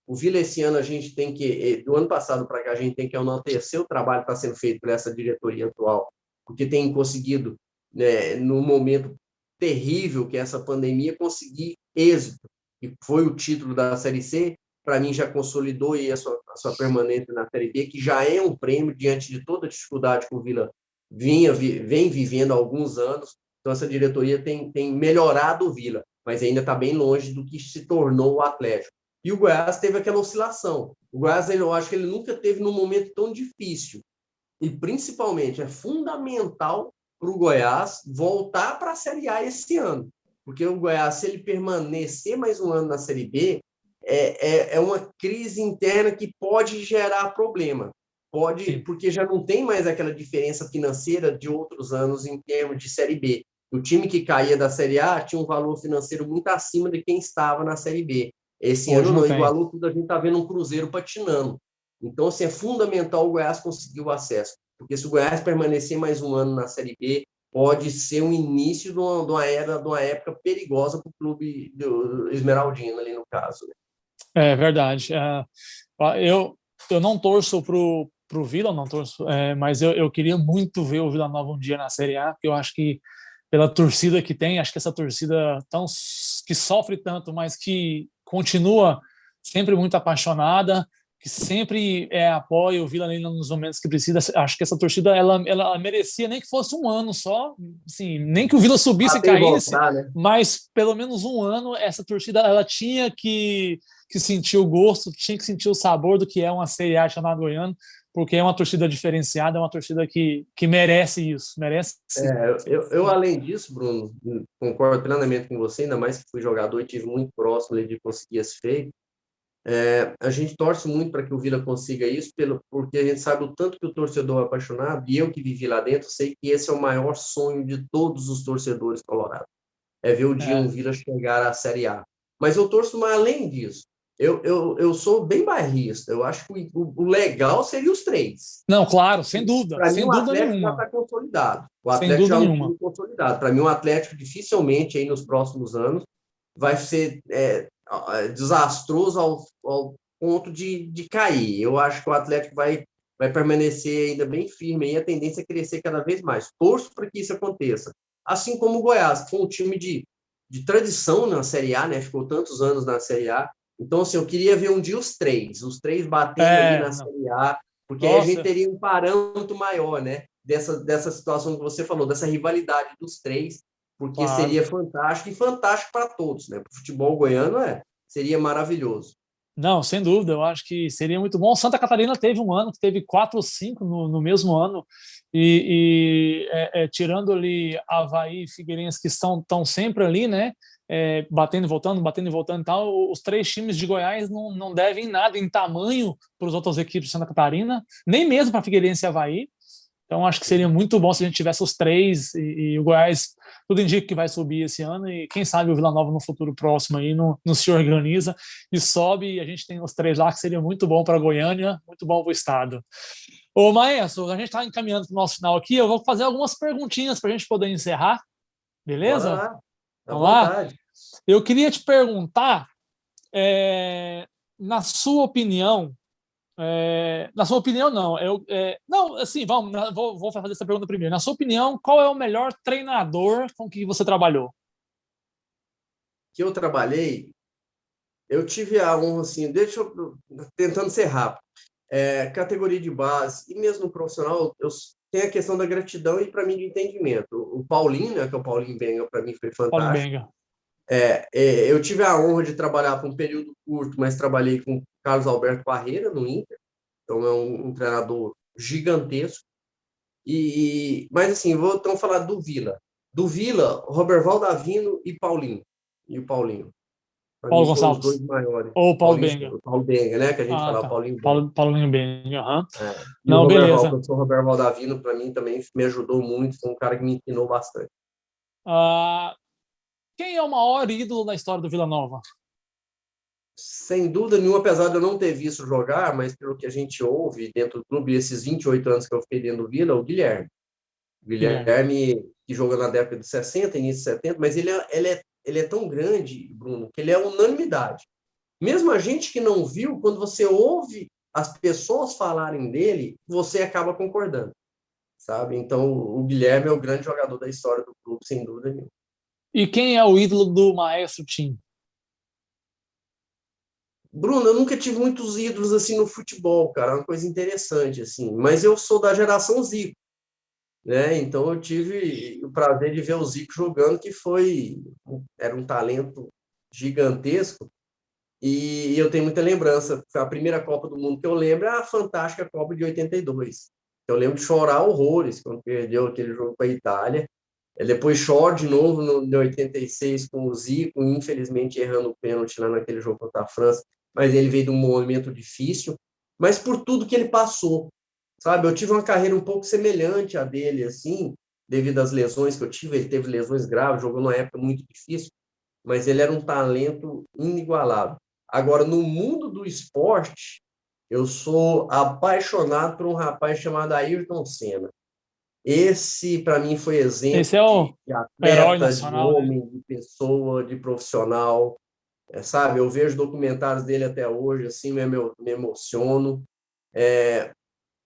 O Vila esse ano a gente tem que, do ano passado para cá, a gente tem que enaltecer o trabalho que está sendo feito por essa diretoria atual, porque tem conseguido, né, no momento terrível que é essa pandemia, conseguir êxito, que foi o título da Série C. Para mim já consolidou aí a sua permanência na Série B, que já é um prêmio diante de toda a dificuldade que o Vila vem vivendo há alguns anos. Então essa diretoria tem melhorado o Vila, mas ainda está bem longe do que se tornou o Atlético. E o Goiás teve aquela oscilação. O Goiás, eu acho que ele nunca teve num momento tão difícil. E, principalmente, é fundamental para o Goiás voltar para a Série A esse ano. Porque o Goiás, se ele permanecer mais um ano na Série B, é uma crise interna que pode gerar problema. Pode, Sim. porque já não tem mais aquela diferença financeira de outros anos em termos de Série B. O time que caía da Série A tinha um valor financeiro muito acima de quem estava na Série B. Esse Hoje ano não não, tem. igualou tudo, a gente está vendo um Cruzeiro patinando. Então, assim, é fundamental o Goiás conseguir o acesso, porque se o Goiás permanecer mais um ano na Série B, pode ser um início de uma época perigosa para o clube do Esmeraldino, ali no caso. Né? É verdade. Eu não torço pro Vila, não torço, mas eu queria muito ver o Vila Nova um dia na Série A, porque eu acho que pela torcida que tem, acho que essa torcida que sofre tanto, mas que continua sempre muito apaixonada, que sempre apoia o Vila ali nos momentos que precisa. Acho que essa torcida ela merecia nem que fosse um ano só, assim, nem que o Vila subisse e Até caísse, voltar, né? mas pelo menos um ano essa torcida ela tinha que sentir o gosto, tinha que sentir o sabor do que é uma Série A chamada Goiano, porque é uma torcida diferenciada, é uma torcida que merece isso, merece sim. Além disso, Bruno, concordo plenamente com você, ainda mais que fui jogador e tive muito próximo de conseguir esse feito. A gente torce muito para que o Vila consiga isso, porque a gente sabe o tanto que o torcedor é apaixonado, e eu que vivi lá dentro, sei que esse é o maior sonho de todos os torcedores colorados, é ver o dia É. o Vila chegar à Série A. Mas eu torço mais além disso. Eu sou bem bairrista, eu acho que o legal seria os três. Não, claro, Para mim, sem o dúvida Atlético já nenhuma, está consolidado. O sem Atlético já dúvida é um nenhuma. time consolidado. Para mim, o Atlético dificilmente, aí nos próximos anos, vai ser desastroso ao ponto de cair. Eu acho que o Atlético vai permanecer ainda bem firme e a tendência é crescer cada vez mais. Torço para que isso aconteça. Assim como o Goiás, que foi um time de tradição na Série A, né? Ficou tantos anos na Série A. Então, assim, eu queria ver um dia os três batendo ali na Não. Série A, porque aí a gente Nossa, teria um parâmetro maior, né? Dessa situação que você falou, dessa rivalidade dos três, porque claro. seria fantástico e fantástico para todos, né? Para o futebol goiano seria maravilhoso. Não, sem dúvida, eu acho que seria muito bom. Santa Catarina teve um ano que teve 4 ou 5 no mesmo ano, tirando ali Avaí e Figueirense, que estão sempre ali, né? Batendo e voltando e tal, os 3 times de Goiás não devem nada em tamanho para as outras equipes de Santa Catarina, nem mesmo para Figueirense e Avaí. Então, acho que seria muito bom se a gente tivesse os 3 e o Goiás, tudo indica que vai subir esse ano e quem sabe o Vila Nova no futuro próximo aí não se organiza e sobe e a gente tem os 3 lá, que seria muito bom para Goiânia, muito bom para o estado. Ô, Maestro, a gente está encaminhando para o nosso final aqui, eu vou fazer algumas perguntinhas para a gente poder encerrar, Bora beleza? lá, à Vamos lá? vontade. Eu queria te perguntar, na sua opinião, na sua opinião, não. Não, assim, vou fazer essa pergunta primeiro. Na sua opinião, qual é o melhor treinador com que você trabalhou? Que eu trabalhei, eu tive a honra, assim, tentando ser rápido, categoria de base e mesmo no profissional, eu tenho a questão da gratidão e, para mim, de entendimento. O Paulinho, né, que é o Paulinho Benga, para mim foi Paulo fantástico. Benga. Eu tive a honra de trabalhar por um período curto, mas trabalhei com o Carlos Alberto Parreira no Inter, então é um treinador gigantesco. Mas, assim, vou então falar do Vila. Do Vila, Roberval Davino e Paulinho. E o Paulinho. Para mim Paulo foram os dois Gonçalves. maiores. Ou Paulo Paulinho, Benga. Paulo Benga, né? Que a gente Ah, falava tá. Paulinho Benga. Paulinho Benga. Aham. E o Não, Roberval, o beleza. professor Roberval Davino, para mim também me ajudou muito. Foi um cara que me ensinou bastante. Ah, quem é o maior ídolo da história do Vila Nova? Sem dúvida nenhuma, apesar de eu não ter visto jogar, mas pelo que a gente ouve dentro do clube, esses 28 anos que eu fiquei dentro do Vila, o Guilherme. O Guilherme. Guilherme, que jogou na década de 60, início de 70, mas ele é tão grande, Bruno, que ele é unanimidade. Mesmo a gente que não viu, quando você ouve as pessoas falarem dele, você acaba concordando, sabe? Então, o Guilherme é o grande jogador da história do clube, sem dúvida nenhuma. E quem é o ídolo do Maestro Tim? Bruno, eu nunca tive muitos ídolos assim no futebol, cara, é uma coisa interessante assim, mas eu sou da geração Zico, né? Então eu tive o prazer de ver o Zico jogando, que era um talento gigantesco. E eu tenho muita lembrança. A primeira Copa do Mundo que eu lembro é a fantástica Copa de 82. Eu lembro de chorar horrores quando perdeu aquele jogo para a Itália. Depois choro de novo no 86 com o Zico, infelizmente errando o pênalti lá naquele jogo contra a França. Mas ele veio de um momento difícil, mas por tudo que ele passou, sabe? Eu tive uma carreira um pouco semelhante à dele, assim, devido às lesões que eu tive. Ele teve lesões graves, jogou numa época muito difícil, mas ele era um talento inigualável. Agora, no mundo do esporte, eu sou apaixonado por um rapaz chamado Ayrton Senna. Esse, para mim, foi exemplo Esse é o de herói atleta, de nacional, né? homem, de pessoa, de profissional. Sabe, eu vejo documentários dele até hoje, assim, me emociono.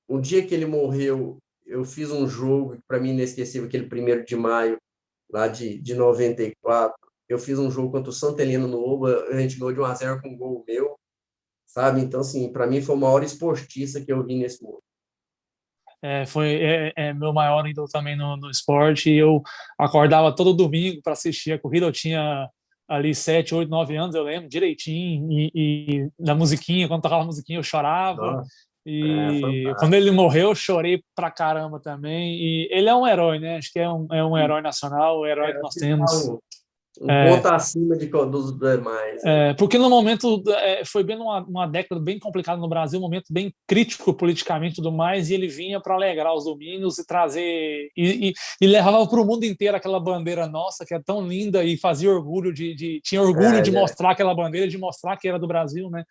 O dia que ele morreu, eu fiz um jogo, para mim, inesquecível, aquele 1º de maio, lá de 94. Eu fiz um jogo contra o Santa Helena no Oba, a gente ganhou de 1-0 com um gol meu, sabe? Então, assim, para mim foi o maior esportista que eu vi nesse mundo. Foi meu maior ídolo também no esporte. E eu acordava todo domingo para assistir a corrida. Eu tinha ali 7, 8, 9 anos, eu lembro direitinho. E da musiquinha, quando tocava a musiquinha, eu chorava. Nossa, E quando fantástico. ele morreu, eu chorei pra caramba também. E ele é um herói, né? Acho que é um herói nacional, o herói que Acho nós que ele tá temos. um É, ponto acima dos demais, né? porque no momento foi bem uma década bem complicada no Brasil, um momento bem crítico politicamente e tudo mais, e ele vinha para alegrar os domingos e trazer e levava para o mundo inteiro aquela bandeira nossa que é tão linda e fazia orgulho tinha orgulho de Ele é, mostrar aquela bandeira, de mostrar que era do Brasil, né?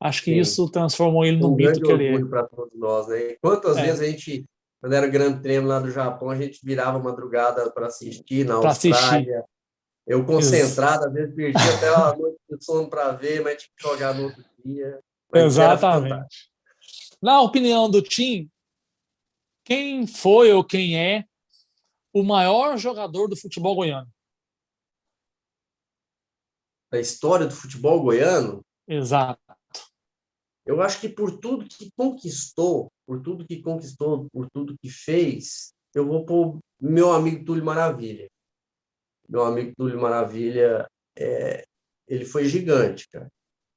Acho que sim, isso transformou ele no um mito grande que ele é. orgulho para todos nós, né? E quantas vezes É, a gente, quando era Grande Prêmio lá do Japão, a gente virava madrugada para assistir na para assistir. Austrália. Eu Ex- concentrado, às vezes perdia até a noite de sono para ver, mas tinha que jogar no outro dia. mas era fantástico. Exatamente. Na opinião do Tim, quem foi ou quem é o maior jogador do futebol goiano? Da história do futebol goiano, Exato. eu acho que por tudo que conquistou, por tudo que fez, eu vou pôr meu amigo Túlio Maravilha. Meu amigo Túlio Maravilha, ele foi gigante, cara.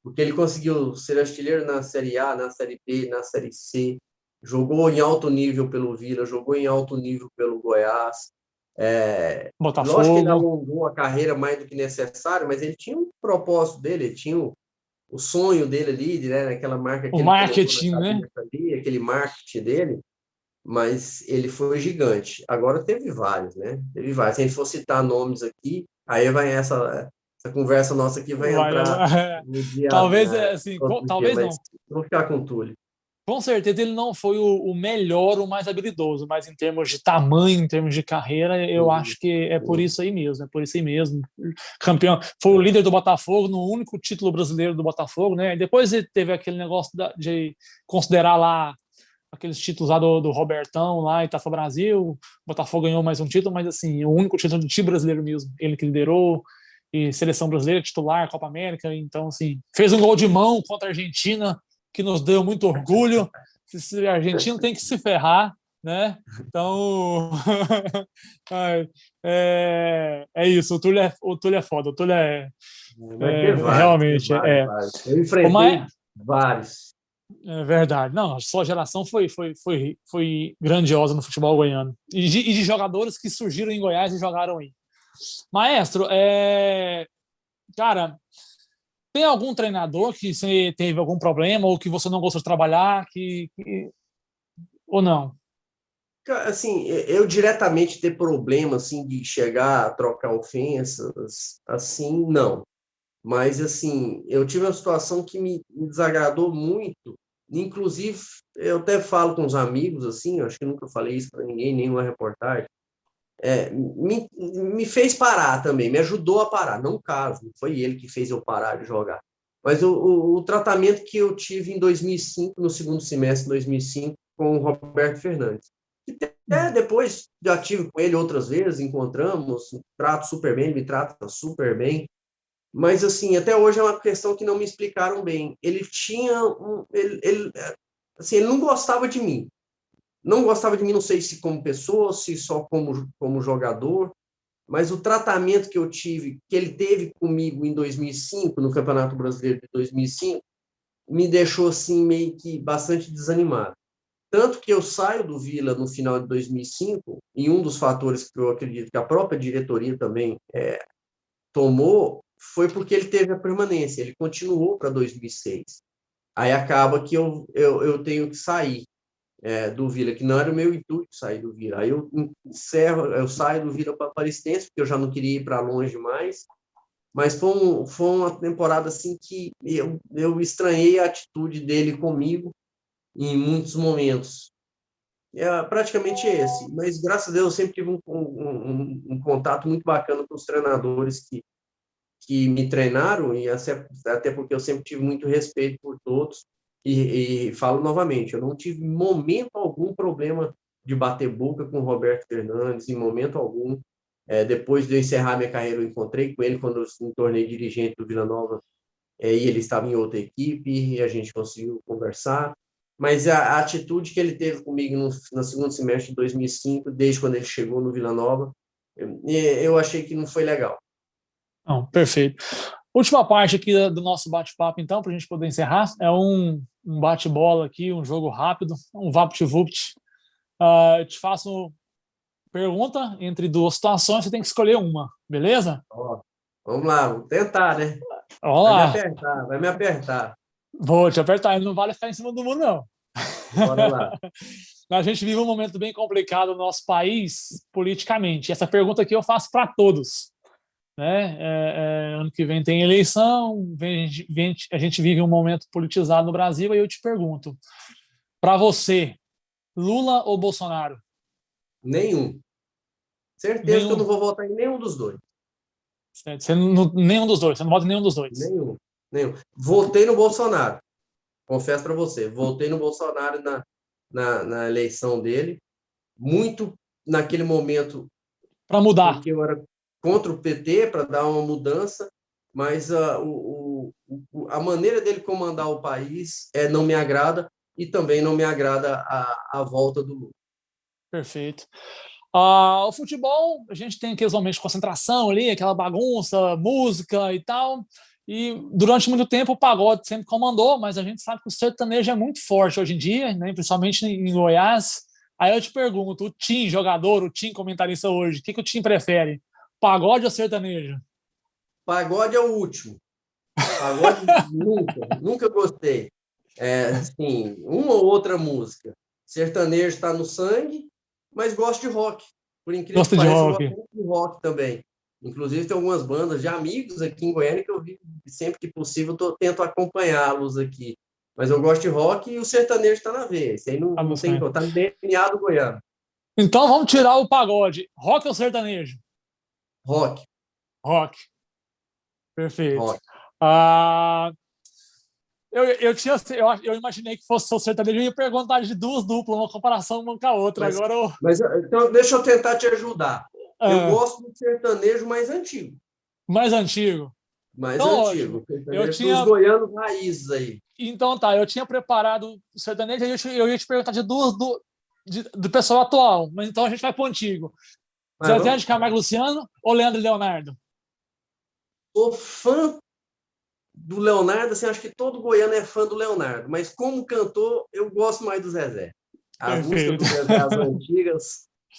Porque ele conseguiu ser artilheiro na Série A, na Série B, na Série C, jogou em alto nível pelo Vila, jogou em alto nível pelo Goiás. Lógico que ele Botafogo. alongou a carreira mais do que necessário, mas ele tinha um propósito dele, ele tinha o sonho dele ali, né, naquela marca que O ele colocou na marketing, né? cabeça ali, aquele marketing dele, mas ele foi gigante. Agora teve vários, né? Teve vários. Se a gente for citar nomes aqui, aí vai essa conversa nossa aqui vai Vai, entrar no dia talvez, assim, outro dia, talvez mas não. vamos ficar com o Túlio. Com certeza ele não foi o melhor, o mais habilidoso, mas em termos de tamanho, em termos de carreira, eu acho que é por isso aí mesmo, é por isso aí mesmo. Campeão, foi o líder do Botafogo no único título brasileiro do Botafogo, né? Depois ele teve aquele negócio de considerar lá aqueles títulos lá do Robertão, lá em Taça Brasil, o Botafogo ganhou mais um título, mas assim, o único título do time brasileiro mesmo, ele que liderou, e seleção brasileira, titular, Copa América, então assim, fez um gol de mão contra a Argentina, que nos deu muito orgulho. A Argentina tem que se ferrar, né? Então, é isso. O Túlio é foda. O Túlio Vai ter vários, realmente vários. Eu Mas enfrentei vários. é verdade. Não, a sua geração foi grandiosa no futebol goiano. E de jogadores que surgiram em Goiás e jogaram aí. Maestro, cara, tem algum treinador que você teve algum problema ou que você não gostou de trabalhar, ou não? Assim, eu diretamente ter problema assim de chegar a trocar ofensas, assim, não. Mas assim, eu tive uma situação que me desagradou muito. Inclusive, eu até falo com os amigos assim, acho que nunca falei isso para ninguém, nenhuma reportagem. Me fez parar também, me ajudou a parar. Não o caso, não foi ele que fez eu parar de jogar. Mas o tratamento que eu tive em 2005, no segundo semestre de 2005, com o Roberto Fernandes. E até depois já tive com ele outras vezes, encontramos, trato super bem, ele me trata super bem. Mas, assim, até hoje é uma questão que não me explicaram bem. Ele tinha assim, ele não gostava de mim. Não gostava de mim, não sei se como pessoa, se só como jogador, mas o tratamento que eu tive, que ele teve comigo em 2005, no Campeonato Brasileiro de 2005, me deixou, assim, meio que bastante desanimado. Tanto que eu saio do Vila no final de 2005, e um dos fatores que eu acredito que a própria diretoria também tomou, foi porque ele teve a permanência, ele continuou para 2006. Aí acaba que eu tenho que sair do Vila, que não era o meu intuito sair do Vila. Aí eu saio do Vila para Aparecidense, porque eu já não queria ir para longe mais, mas foi uma temporada assim que eu estranhei a atitude dele comigo em muitos momentos. Praticamente esse, mas graças a Deus eu sempre tive um contato muito bacana com os treinadores que me treinaram, e até porque eu sempre tive muito respeito por todos, e falo novamente, eu não tive em momento algum problema de bater boca com o Roberto Fernandes, em momento algum. Depois de eu encerrar minha carreira, eu encontrei com ele quando eu me tornei dirigente do Vila Nova, e ele estava em outra equipe, e a gente conseguiu conversar, mas a atitude que ele teve comigo no segundo semestre de 2005, desde quando ele chegou no Vila Nova, eu achei que não foi legal. Não, perfeito. Última parte aqui do nosso bate-papo, então, para a gente poder encerrar. É um bate-bola aqui, um jogo rápido, um vapt-vupt. Eu te faço pergunta entre duas situações, você tem que escolher uma, beleza? Ó, vamos lá, vamos tentar, né? Vamos Vai me lá. apertar, vai me apertar. Vou te apertar, não vale ficar em cima do muro, não. Bora lá. A gente vive um momento bem complicado no nosso país, politicamente. Essa pergunta aqui eu faço para todos. Né? Ano que vem tem eleição, a gente vive um momento politizado no Brasil, e eu te pergunto, para você, Lula ou Bolsonaro? Nenhum. Certeza que eu não Nenhum, vou votar em nenhum dos dois. nenhum dos dois, você não vota em nenhum dos dois. Nenhum. Nenhum. Votei no Bolsonaro. confesso para você, votei no Bolsonaro na eleição dele, muito naquele momento, Para mudar. porque eu era contra o PT, para dar uma mudança, mas a maneira dele comandar o país não me agrada, e também não me agrada a volta do Lula. Perfeito. O futebol, a gente tem aqueles momentos de concentração ali, aquela bagunça, música e tal. E durante muito tempo o pagode sempre comandou, mas a gente sabe que o sertanejo é muito forte hoje em dia, né? Principalmente em Goiás. Aí eu te pergunto, o Tim jogador, o Tim comentarista hoje, o que o Tim prefere? Pagode ou sertanejo? Pagode é o último. Pagode nunca gostei. Assim, uma ou outra música. Sertanejo está no sangue, mas gosto de rock. Por incrível que Gosta de pareça, eu rock? gosto muito de rock também. Inclusive, tem algumas bandas de amigos aqui em Goiânia que eu vi sempre que possível, tento acompanhá-los aqui. Mas eu gosto de rock e o sertanejo está na veia. Isso aí Ah, no não tem sangue. como. Está no DNA do goiano. Então vamos tirar o pagode. Rock ou sertanejo? Rock, Rock. Perfeito. rock. Ah, eu imaginei que fosse o sertanejo e ia perguntar de duas duplas, uma comparação uma com a outra. Mas, Agora, então, deixa eu tentar te ajudar. Eu ah, gosto do sertanejo mais antigo. mais antigo. Mais Então, ótimo. antigo. Eu Sertanejo dos tinha. goianos raízes aí. Então, tá, eu tinha preparado o sertanejo e eu ia te perguntar de duas do pessoal atual, mas então a gente vai pro antigo. Mas Zezé vamos. de Camargo e Luciano ou Leandro e Leonardo? Sou fã do Leonardo, assim, acho que todo goiano é fã do Leonardo, mas como cantor, eu gosto mais do Zezé. As músicas Perfeito. do Zezé,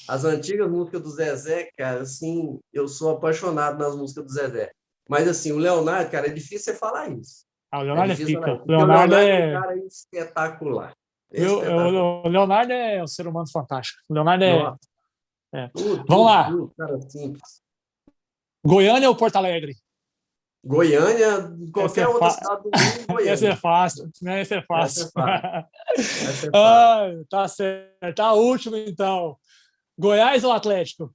as antigas músicas do Zezé, cara, assim, eu sou apaixonado nas músicas do Zezé. Mas, assim, o Leonardo, cara, é difícil você falar isso. Ah, o É Leonardo é difícil falar pica. isso. O Porque o Leonardo Leonardo é um é. cara espetacular. Espetacular. O Leonardo é um ser humano fantástico. O Leonardo é. Nossa, É. tudo, Vamos tudo, lá. tudo, cara simples. Goiânia ou Porto Alegre? Goiânia, Essa qualquer é, outra fa... cidade do mundo, Essa é Goiânia. fácil, né? Essa é Essa fácil. é fácil. Essa é fácil. Ah, tá certo. A última, então. Goiás ou Atlético?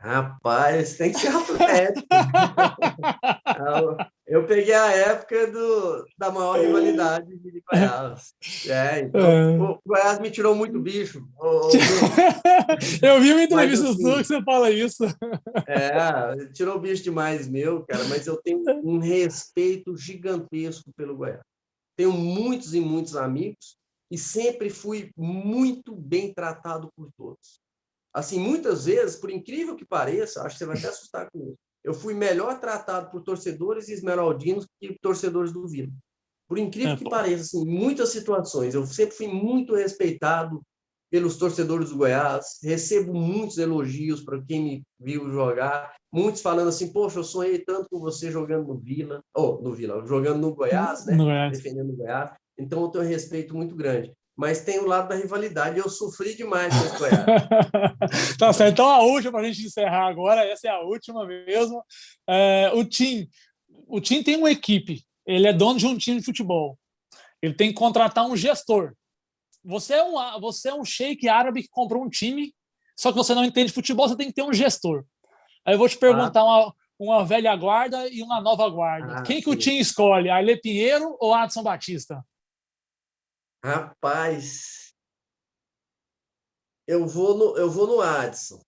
Rapaz, tem que ser Atlético. Eu peguei a época da maior rivalidade de Goiás. Então, É. o Goiás me tirou muito bicho, Bruno. Eu vi uma Mas, entrevista sua que assim, você fala isso. tirou bicho demais meu, cara. Mas eu tenho um respeito gigantesco pelo Goiás. Tenho muitos e muitos amigos e sempre fui muito bem tratado por todos. Assim, muitas vezes, por incrível que pareça, acho que você vai até assustar com isso, eu fui melhor tratado por torcedores esmeraldinos que torcedores do Vila. Por incrível que pareça, assim, em muitas situações, eu sempre fui muito respeitado pelos torcedores do Goiás, recebo muitos elogios para quem me viu jogar, muitos falando assim, poxa, eu sonhei tanto com você jogando no Vila, jogando no Goiás, né? No Goiás. Defendendo o Goiás. Então, eu tenho um respeito muito grande. Mas tem o lado da rivalidade, eu sofri demais com esse Goiás. Tá certo. Então, a última, para a gente encerrar agora, essa é a última mesmo. O Tim tem uma equipe, ele é dono de um time de futebol. Ele tem que contratar um gestor. Você é um sheik árabe que comprou um time, só que você não entende futebol, você tem que ter um gestor. Aí eu vou te perguntar uma velha guarda e uma nova guarda. Quem que o Sim. Tim escolhe? Ailê Pinheiro ou Adson Batista? Rapaz, eu vou no Adson.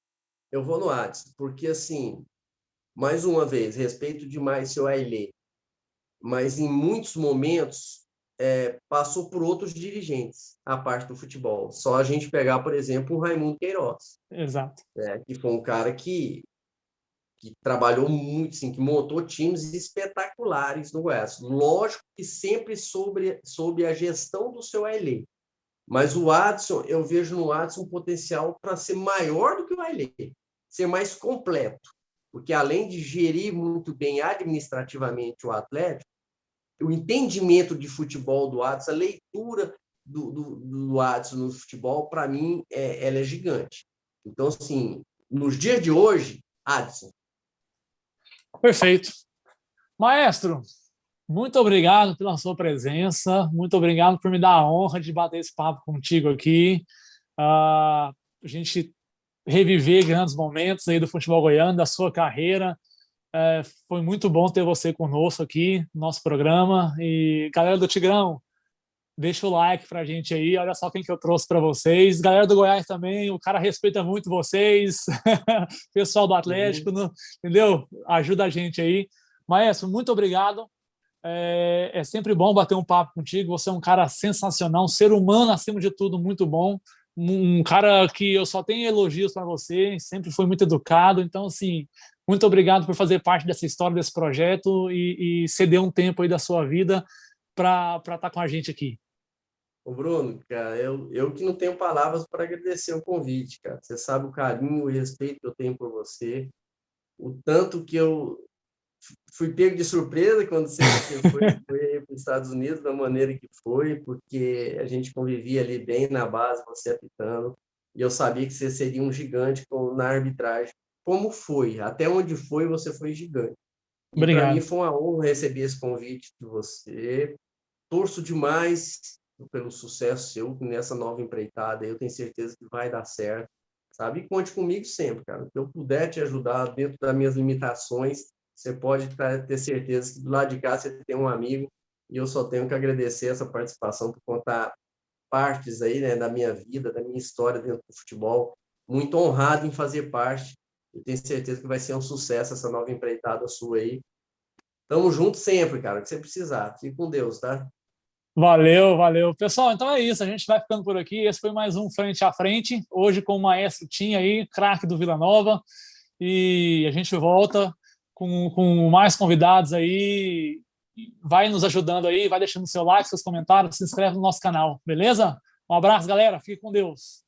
Eu vou no Adson, porque, assim, mais uma vez, respeito demais seu Ailê, mas em muitos momentos passou por outros dirigentes a parte do futebol. Só a gente pegar, por exemplo, o Raimundo Queiroz, Exato. que foi um cara que trabalhou muito, assim, que montou times espetaculares no Goiás. Lógico que sempre sob a gestão do seu Ailê. Mas o Adson, eu vejo no Adson um potencial para ser maior do que o Ailê, ser mais completo. Porque além de gerir muito bem administrativamente o Atlético, o entendimento de futebol do Adson, a leitura do Adson no futebol, para mim, ela é gigante. Então, assim, nos dias de hoje, Adson. Perfeito. Maestro, muito obrigado pela sua presença, muito obrigado por me dar a honra de bater esse papo contigo aqui. A gente reviver grandes momentos aí do futebol goiano, da sua carreira. Foi muito bom ter você conosco aqui no nosso programa. E galera do Tigrão, deixa o like pra gente aí. Olha só quem que eu trouxe para vocês. Galera do Goiás também, o cara respeita muito vocês. Pessoal do Atlético, entendeu? Ajuda a gente aí. Maestro, muito obrigado. É sempre bom bater um papo contigo. Você é um cara sensacional, um ser humano acima de tudo, muito bom. Um cara que eu só tenho elogios para você, sempre foi muito educado. Então, assim, muito obrigado por fazer parte dessa história, desse projeto e ceder um tempo aí da sua vida para estar com a gente aqui. Ô Bruno, cara, eu que não tenho palavras para agradecer o convite, cara. Você sabe o carinho e o respeito que eu tenho por você, o tanto que eu fui pego de surpresa quando você foi para os Estados Unidos da maneira que foi, porque a gente convivia ali bem na base, você apitando, e eu sabia que você seria um gigante na arbitragem. Como foi? Até onde foi, você foi gigante. E para mim Obrigado. foi uma honra receber esse convite de você. Torço demais pelo sucesso seu nessa nova empreitada. Eu tenho certeza que vai dar certo, sabe? E conte comigo sempre, cara. Se eu puder te ajudar dentro das minhas limitações, você pode ter certeza que do lado de cá você tem um amigo e eu só tenho que agradecer essa participação por contar partes aí, né, da minha vida, da minha história dentro do futebol. Muito honrado em fazer parte. Eu tenho certeza que vai ser um sucesso essa nova empreitada sua aí. Tamo junto sempre, cara, o que você precisar. Fique com Deus, tá? Valeu, valeu. Pessoal, então é isso. A gente vai ficando por aqui. Esse foi mais um Frente a Frente. Hoje com o Maestro Tim aí, craque do Vila Nova. E a gente volta com mais convidados aí. Vai nos ajudando aí, vai deixando seu like, seus comentários, se inscreve no nosso canal, beleza? Um abraço, galera. Fique com Deus.